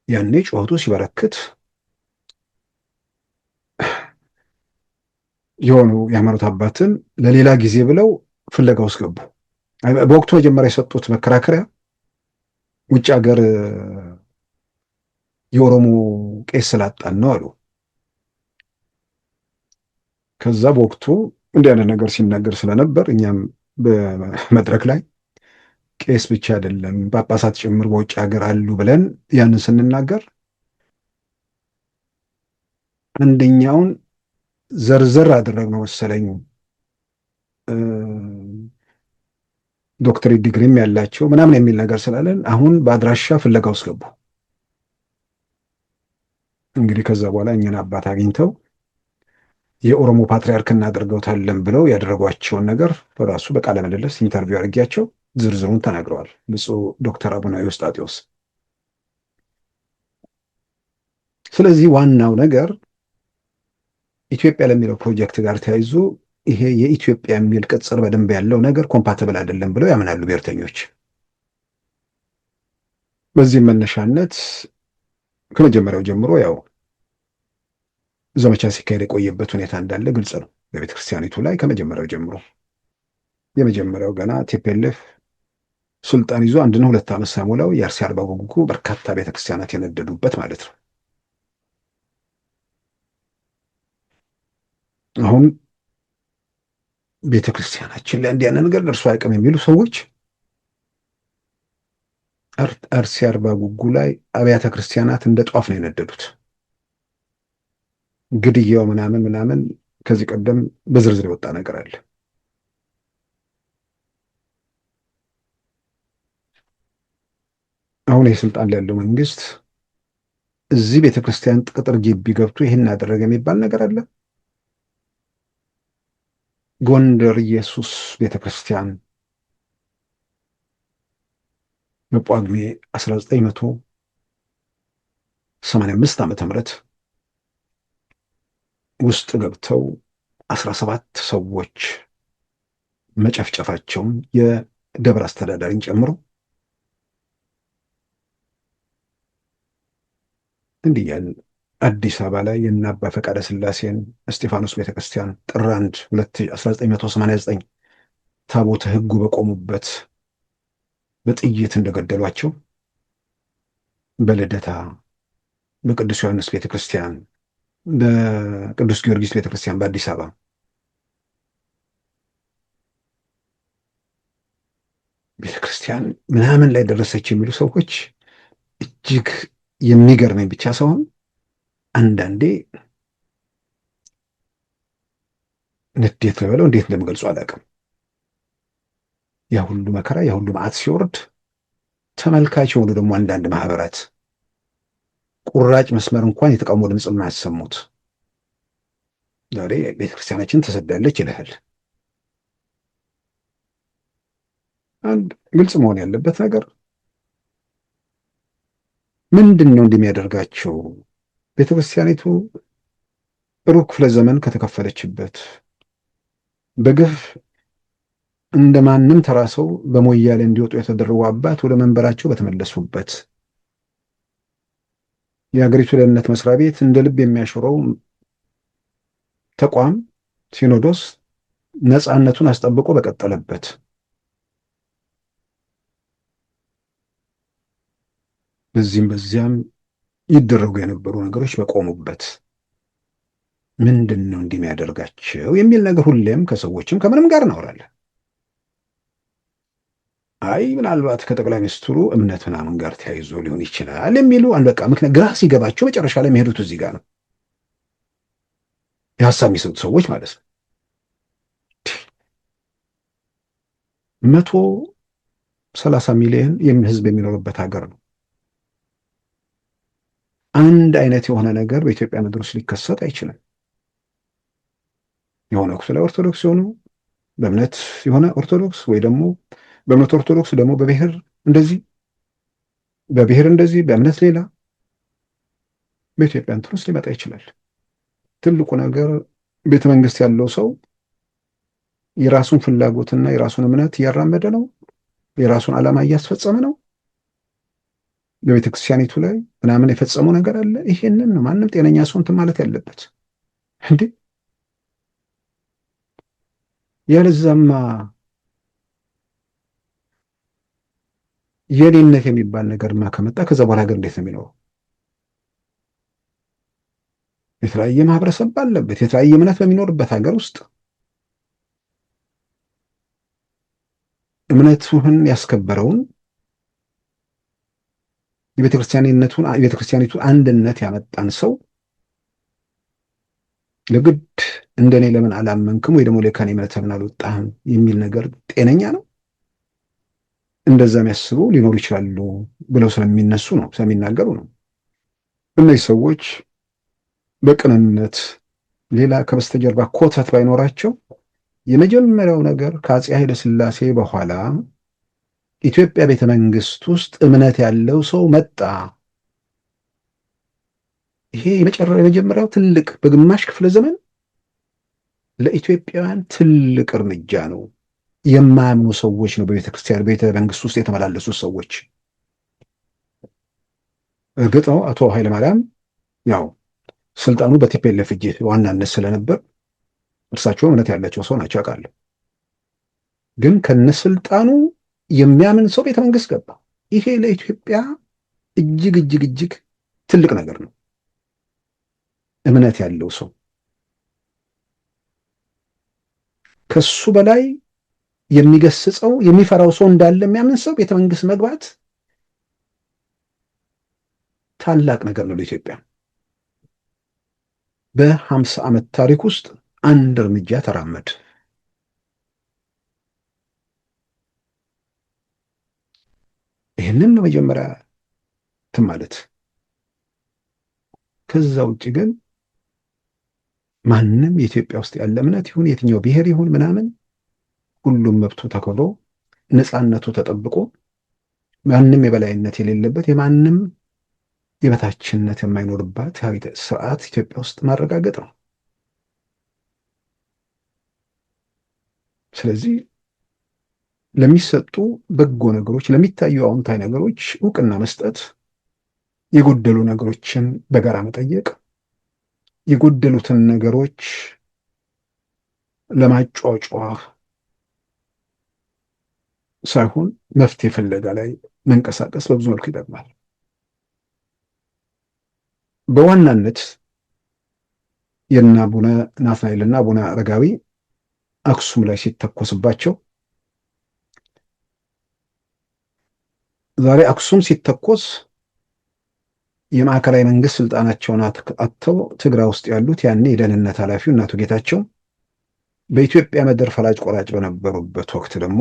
ያኔ ጩኸቱ ሲበረክት የሆኑ የሃይማኖት አባትን ለሌላ ጊዜ ብለው ፍለጋ ውስጥ ገቡ። በወቅቱ መጀመሪያ የሰጡት መከራከሪያ ውጭ ሀገር የኦሮሞ ቄስ ስላጣን ነው አሉ። ከዛ በወቅቱ እንዲህ አይነት ነገር ሲናገር ስለነበር እኛም በመድረክ ላይ ቄስ ብቻ አይደለም ጳጳሳት ጭምር በውጭ ሀገር አሉ ብለን ያንን ስንናገር አንደኛውን ዘርዘር አደረግነው መሰለኝ። ዶክትሬት ዲግሪም ያላቸው ምናምን የሚል ነገር ስላለን አሁን በአድራሻ ፍለጋ ውስጥ ገቡ። እንግዲህ ከዛ በኋላ እኛን አባት አግኝተው የኦሮሞ ፓትሪያርክ እናደርገውታለን ብለው ያደረጓቸውን ነገር በራሱ በቃለ ምልልስ ኢንተርቪው አድርጊያቸው ዝርዝሩን ተናግረዋል ብፁዕ ዶክተር አቡነ ዮስጣቴዎስ። ስለዚህ ዋናው ነገር ኢትዮጵያ ለሚለው ፕሮጀክት ጋር ተያይዞ ይሄ የኢትዮጵያ የሚል ቅጽር በደንብ ያለው ነገር ኮምፓቲብል አይደለም ብለው ያምናሉ ብሔርተኞች። በዚህም መነሻነት ከመጀመሪያው ጀምሮ ያው ዘመቻ ሲካሄድ የቆየበት ሁኔታ እንዳለ ግልጽ ነው። በቤተ ክርስቲያኒቱ ላይ ከመጀመሪያው ጀምሮ የመጀመሪያው ገና ቲፒኤልኤፍ ስልጣን ይዞ 1 እና 2 ዓመት ሳይሞላው የአርሲ አርባ ጉጉ በርካታ ቤተክርስቲያናት የነደዱበት ማለት ነው። አሁን ቤተክርስቲያናችን ላይ እንዲህ ያለ ነገር ደርሶ አያውቅም የሚሉ ሰዎች አርሲ አርባ ጉጉ ላይ አብያተ ክርስቲያናት እንደ ጧፍ ነው የነደዱት። ግድያው ምናምን ከዚህ ቀደም በዝርዝር የወጣ ነገር አለ። አሁን የስልጣን ላይ ያለው መንግስት እዚህ ቤተክርስቲያን ቅጥር ግቢ ገብቶ ይህን ያደረገ የሚባል ነገር አለ። ጎንደር ኢየሱስ ቤተክርስቲያን በጳጉሜ 1985 ዓመተ ምህረት ውስጥ ገብተው 17 ሰዎች መጨፍጨፋቸውን የደብር አስተዳዳሪን ጨምሮ እንዲህ ያለ አዲስ አበባ ላይ የእነ አባ ፈቃደ ሥላሴን እስጢፋኖስ ቤተክርስቲያን ጥር 1 1989 ታቦተ ሕጉ በቆሙበት በጥይት እንደገደሏቸው በልደታ በቅዱስ ዮሐንስ ቤተክርስቲያን በቅዱስ ጊዮርጊስ ቤተክርስቲያን በአዲስ አበባ ቤተክርስቲያን ምናምን ላይ ደረሰች የሚሉ ሰዎች እጅግ የሚገርመኝ ብቻ ሳይሆን አንዳንዴ ንዴት ልበለው እንዴት እንደምገልጹ አላውቅም። ያ ሁሉ መከራ ያ ሁሉ መዓት ሲወርድ ተመልካች የሆኑ ደግሞ አንዳንድ ማህበራት ቁራጭ መስመር እንኳን የተቃውሞ ድምፅ የማያሰሙት ዛሬ ቤተክርስቲያናችን ተሰዳለች ይልሃል። አንድ ግልጽ መሆን ያለበት ነገር ምንድን ነው እንደሚያደርጋቸው ቤተክርስቲያኒቱ ሩብ ክፍለ ዘመን ከተከፈለችበት በግፍ እንደማንም ተራ ሰው በሞያሌ እንዲወጡ የተደረጉ አባት ወደ መንበራቸው በተመለሱበት የሀገሪቱ ደህንነት መስሪያ ቤት እንደ ልብ የሚያሽረው ተቋም ሲኖዶስ ነፃነቱን አስጠብቆ በቀጠለበት በዚህም በዚያም ይደረጉ የነበሩ ነገሮች በቆሙበት ምንድን ነው እንዲህ የሚያደርጋቸው የሚል ነገር ሁሌም ከሰዎችም ከምንም ጋር እናወራለን። አይ ምናልባት ከጠቅላይ ሚኒስትሩ እምነት ምናምን ጋር ተያይዞ ሊሆን ይችላል የሚሉ በቃ ምክንያት ግራ ሲገባቸው መጨረሻ ላይ የሚሄዱት እዚህ ጋር ነው። የሀሳብ የሚሰጡ ሰዎች ማለት ነው። 130 ሚሊዮን ህዝብ የሚኖርበት ሀገር ነው። አንድ አይነት የሆነ ነገር በኢትዮጵያ ምድር ውስጥ ሊከሰት አይችልም። የሆነ ክፍለ ኦርቶዶክስ የሆኑ በእምነት የሆነ ኦርቶዶክስ ወይ ደግሞ በእምነት ኦርቶዶክስ ደግሞ በብሔር እንደዚህ በእምነት ሌላ በኢትዮጵያ እንትን ውስጥ ሊመጣ ይችላል። ትልቁ ነገር ቤተ መንግስት ያለው ሰው የራሱን ፍላጎትና የራሱን እምነት እያራመደ ነው፣ የራሱን ዓላማ እያስፈጸመ ነው። በቤተ ክርስቲያኒቱ ላይ ምናምን የፈጸመው ነገር አለ። ይሄንን ነው ማንም ጤነኛ ሰው እንትን ማለት ያለበት እንዴ። ያለዛማ የኔነት የሚባል ነገርማ ከመጣ ከዛ በኋላ ሀገር እንዴት ነው የሚኖረው? የተለያየ ማህበረሰብ ባለበት የተለያየ እምነት በሚኖርበት ሀገር ውስጥ እምነቱን ያስከበረውን የቤተክርስቲያኒቱ አንድነት ያመጣን ሰው ለግድ እንደኔ ለምን አላመንክም ወይ ደግሞ ለካኔ እምነት ለምን አልወጣህም የሚል ነገር ጤነኛ ነው? እንደዛ የሚያስቡ ሊኖሩ ይችላሉ ብለው ስለሚነሱ ነው ስለሚናገሩ ነው። እነዚህ ሰዎች በቅንነት ሌላ ከበስተጀርባ ኮተት ባይኖራቸው የመጀመሪያው ነገር ከአፄ ኃይለ ሥላሴ በኋላ ኢትዮጵያ ቤተ መንግስት ውስጥ እምነት ያለው ሰው መጣ። ይሄ የመጀመሪያው ትልቅ በግማሽ ክፍለ ዘመን ለኢትዮጵያውያን ትልቅ እርምጃ ነው። የማያምኑ ሰዎች ነው በቤተክርስቲያን ቤተ መንግስት ውስጥ የተመላለሱ ሰዎች። እርግጥ ነው አቶ ኃይለማርያም ያው ስልጣኑ በቲፒኤልኤፍ እጅ ዋናነት ስለነበር እርሳቸው እምነት ያላቸው ሰው ናቸው አውቃለሁ። ግን ከነስልጣኑ የሚያምን ሰው ቤተ መንግስት ገባ። ይሄ ለኢትዮጵያ እጅግ እጅግ እጅግ ትልቅ ነገር ነው። እምነት ያለው ሰው ከሱ በላይ የሚገስጸው የሚፈራው ሰው እንዳለ የሚያምን ሰው ቤተ መንግስት መግባት ታላቅ ነገር ነው ለኢትዮጵያ። በ50 ዓመት ታሪክ ውስጥ አንድ እርምጃ ተራመድ። ይህንን መጀመሪያ ማለት ከዛ ውጭ ግን ማንም የኢትዮጵያ ውስጥ ያለ እምነት ይሁን የትኛው ብሔር ይሁን ምናምን ሁሉም መብቱ ተከብሮ ነፃነቱ ተጠብቆ ማንም የበላይነት የሌለበት የማንም የበታችነት የማይኖርባት ስርዓት ኢትዮጵያ ውስጥ ማረጋገጥ ነው። ስለዚህ ለሚሰጡ በጎ ነገሮች፣ ለሚታዩ አዎንታዊ ነገሮች እውቅና መስጠት፣ የጎደሉ ነገሮችን በጋራ መጠየቅ፣ የጎደሉትን ነገሮች ለማጫጫህ ሳይሆን መፍትሄ ፍለጋ ላይ መንቀሳቀስ በብዙ መልኩ ይጠቅማል። በዋናነት የእነ አቡነ ናትናኤልና አቡነ አረጋዊ አክሱም ላይ ሲተኮስባቸው ዛሬ አክሱም ሲተኮስ የማዕከላዊ መንግስት ስልጣናቸውን አጥተው ትግራይ ውስጥ ያሉት ያኔ የደህንነት ኃላፊው እናቱ ጌታቸው በኢትዮጵያ ምድር ፈላጭ ቆራጭ በነበሩበት ወቅት ደግሞ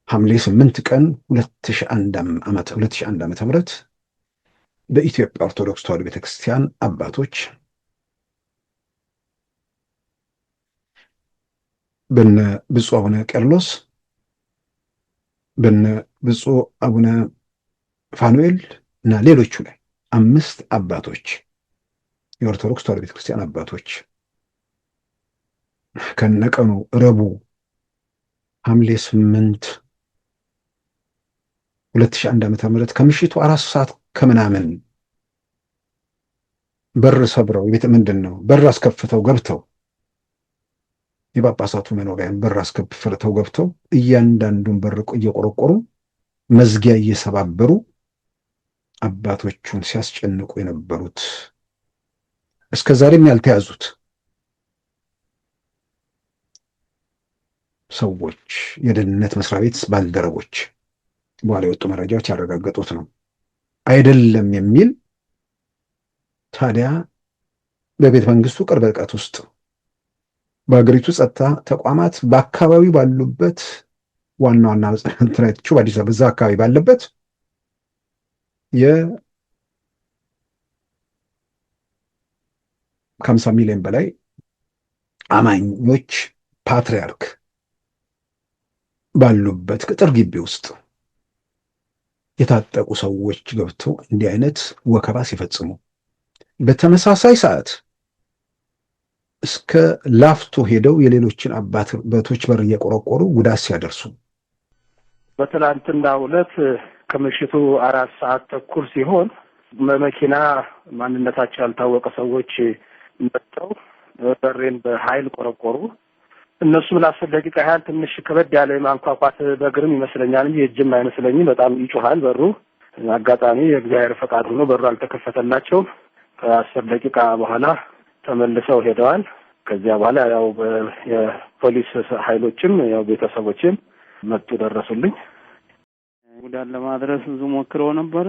ሐምሌ 8 ቀን 2001 ዓመተ ምህረት በኢትዮጵያ ኦርቶዶክስ ተዋሕዶ ቤተክርስቲያን አባቶች በነ ብፁዕ አቡነ ቄርሎስ በነ ብፁዕ አቡነ ፋኑኤል እና ሌሎቹ ላይ 5 አባቶች የኦርቶዶክስ ተዋሕዶ ቤተክርስቲያን አባቶች ከነቀኑ ረቡዕ ሐምሌ 8 2001 ዓመተ ምህረት ከምሽቱ 4 ሰዓት ከምናምን በር ሰብረው በር አስከፍተው ገብተው የጳጳሳቱ መኖሪያን በር አስከፍተው ገብተው እያንዳንዱን በር እየቆረቆሩ መዝጊያ እየሰባበሩ አባቶቹን ሲያስጨንቁ የነበሩት እስከ ዛሬም ያልተያዙት ሰዎች የደህንነት መስሪያ ቤት ባልደረቦች በኋላ የወጡ መረጃዎች ያረጋገጡት ነው። አይደለም የሚል ታዲያ በቤተ መንግስቱ ቅርብ ርቀት ውስጥ በሀገሪቱ ጸጥታ ተቋማት በአካባቢው ባሉበት ዋና ዋና እንትናቸው በአዲስ አበባ እዛ አካባቢ ባለበት ከ50 ሚሊዮን በላይ አማኞች ፓትርያርክ ባሉበት ቅጥር ግቢ ውስጥ የታጠቁ ሰዎች ገብተው እንዲህ አይነት ወከባ ሲፈጽሙ በተመሳሳይ ሰዓት እስከ ላፍቶ ሄደው የሌሎችን አባቶች በር እየቆረቆሩ ጉዳት ሲያደርሱ በትናንትናው ዕለት ከምሽቱ 4 ሰዓት ተኩል ሲሆን በመኪና ማንነታቸው ያልታወቀ ሰዎች መጥተው በሬን በኃይል ቆረቆሩ። እነሱም ለ10 ደቂቃ ያህል ትንሽ ከበድ ያለ ማንኳኳት በእግርም ይመስለኛል እንጂ የእጅም አይመስለኝም። በጣም ይጮሃል በሩ። አጋጣሚ የእግዚአብሔር ፈቃድ ሆኖ በሩ አልተከፈተላቸውም። ከ10 ደቂቃ በኋላ ተመልሰው ሄደዋል። ከዚያ በኋላ ያው የፖሊስ ኃይሎችም ያው ቤተሰቦችም መጡ፣ ደረሱልኝ። ጉዳት ለማድረስ ብዙ ሞክረው ነበረ።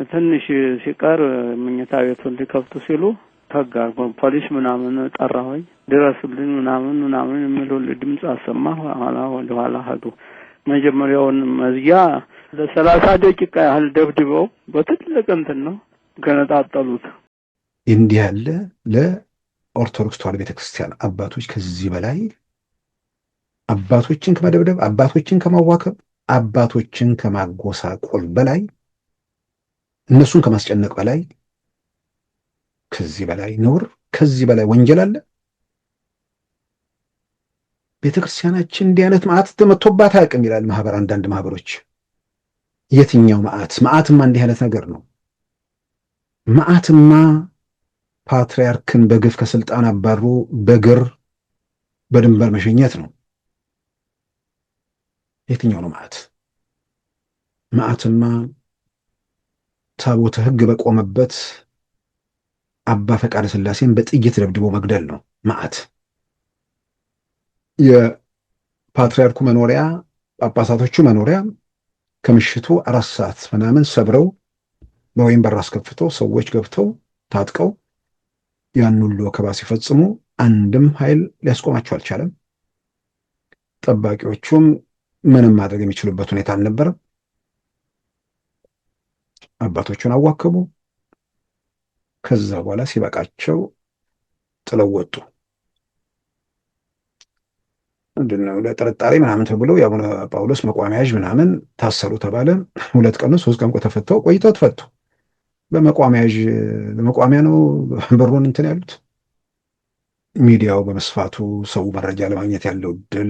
ትንሽ ሲቀር መኝታ ቤቱን ሊከፍቱ ሲሉ ተጋር ፖሊስ ምናምን ጠራሁኝ፣ ድረሱልኝ ምናምን የሚሉ ድምጽ አሰማሁ። ኋላ ሄዱ። መጀመሪያውን መዝጊያ ለ30 ደቂቃ ያህል ደብድበው በትልቅ እንትን ነው ገነጣጠሉት። እንዲህ ያለ ለኦርቶዶክስ ተዋሕዶ ቤተክርስቲያን አባቶች ከዚህ በላይ አባቶችን ከመደብደብ፣ አባቶችን ከማዋከብ፣ አባቶችን ከማጎሳቆል በላይ እነሱን ከማስጨነቅ በላይ ከዚህ በላይ ነውር፣ ከዚህ በላይ ወንጀል አለ? ቤተክርስቲያናችን እንዲህ አይነት መዓት ተመቶባት አያውቅም ይላል ማህበር። አንዳንድ ማህበሮች የትኛው መዓት? መዓትማ እንዲህ አይነት ነገር ነው። መዓትማ ፓትርያርክን በግፍ ከስልጣን አባሩ በግር በድንበር መሸኘት ነው። የትኛው ነው መዓት? መዓትማ ታቦተ ሕግ በቆመበት አባ ፈቃደ ሥላሴን በጥይት ደብድቦ መግደል ነው መዓት። የፓትርያርኩ መኖሪያ ጳጳሳቶቹ መኖሪያ ከምሽቱ 4 ሰዓት ምናምን ሰብረው በወይን በር አስከፍተው ሰዎች ገብተው ታጥቀው ያን ሁሉ ወከባ ሲፈጽሙ አንድም ኃይል ሊያስቆማቸው አልቻለም። ጠባቂዎቹም ምንም ማድረግ የሚችሉበት ሁኔታ አልነበረም። አባቶቹን አዋከቡ። ከዛ በኋላ ሲበቃቸው ጥለው ወጡ። ምንድነው ለጥርጣሬ ምናምን ተብሎ የአቡነ ጳውሎስ መቋሚያ ያዥ ምናምን ታሰሩ ተባለ። 2 ቀን 3 ቀን ተፈተው ቆይተው ተፈቱ። በመቋሚያ ያዥ በመቋሚያ ነው በሩን እንትን ያሉት። ሚዲያው በመስፋቱ ሰው መረጃ ለማግኘት ያለው እድል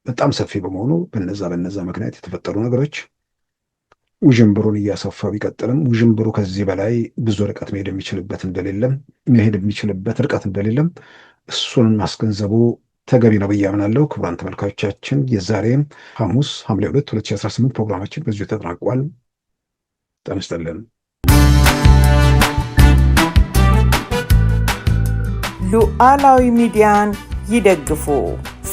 በጣም ሰፊ በመሆኑ በነዛ ምክንያት የተፈጠሩ ነገሮች ውዥንብሩን እያሰፋው ቢቀጥልም ውዥንብሩ ከዚህ በላይ ብዙ ርቀት መሄድ የሚችልበት ርቀት እንደሌለም እሱን ማስገንዘቡ ተገቢ ነው ብዬ አምናለሁ። ክቡራን ተመልካቾቻችን የዛሬ ሐሙስ ሐምሌ 2 2018 ፕሮግራማችን በዚሁ ተጠናቋል። ጤና ይስጥልን። ሉዓላዊ ሚዲያን ይደግፉ።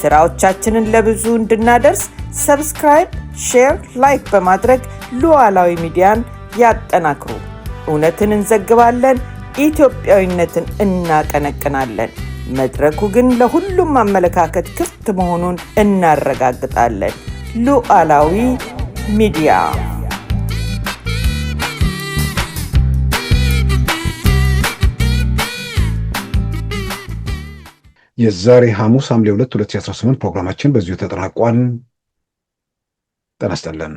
ስራዎቻችንን ለብዙ እንድናደርስ ሰብስክራይብ፣ ሼር፣ ላይክ በማድረግ ሉዓላዊ ሚዲያን ያጠናክሩ። እውነትን እንዘግባለን፣ ኢትዮጵያዊነትን እናቀነቅናለን። መድረኩ ግን ለሁሉም አመለካከት ክፍት መሆኑን እናረጋግጣለን። ሉዓላዊ ሚዲያ የዛሬ ሐሙስ ሐምሌ 2 2018 ፕሮግራማችን በዚሁ ተጠናቋል። ጤና ይስጥልን።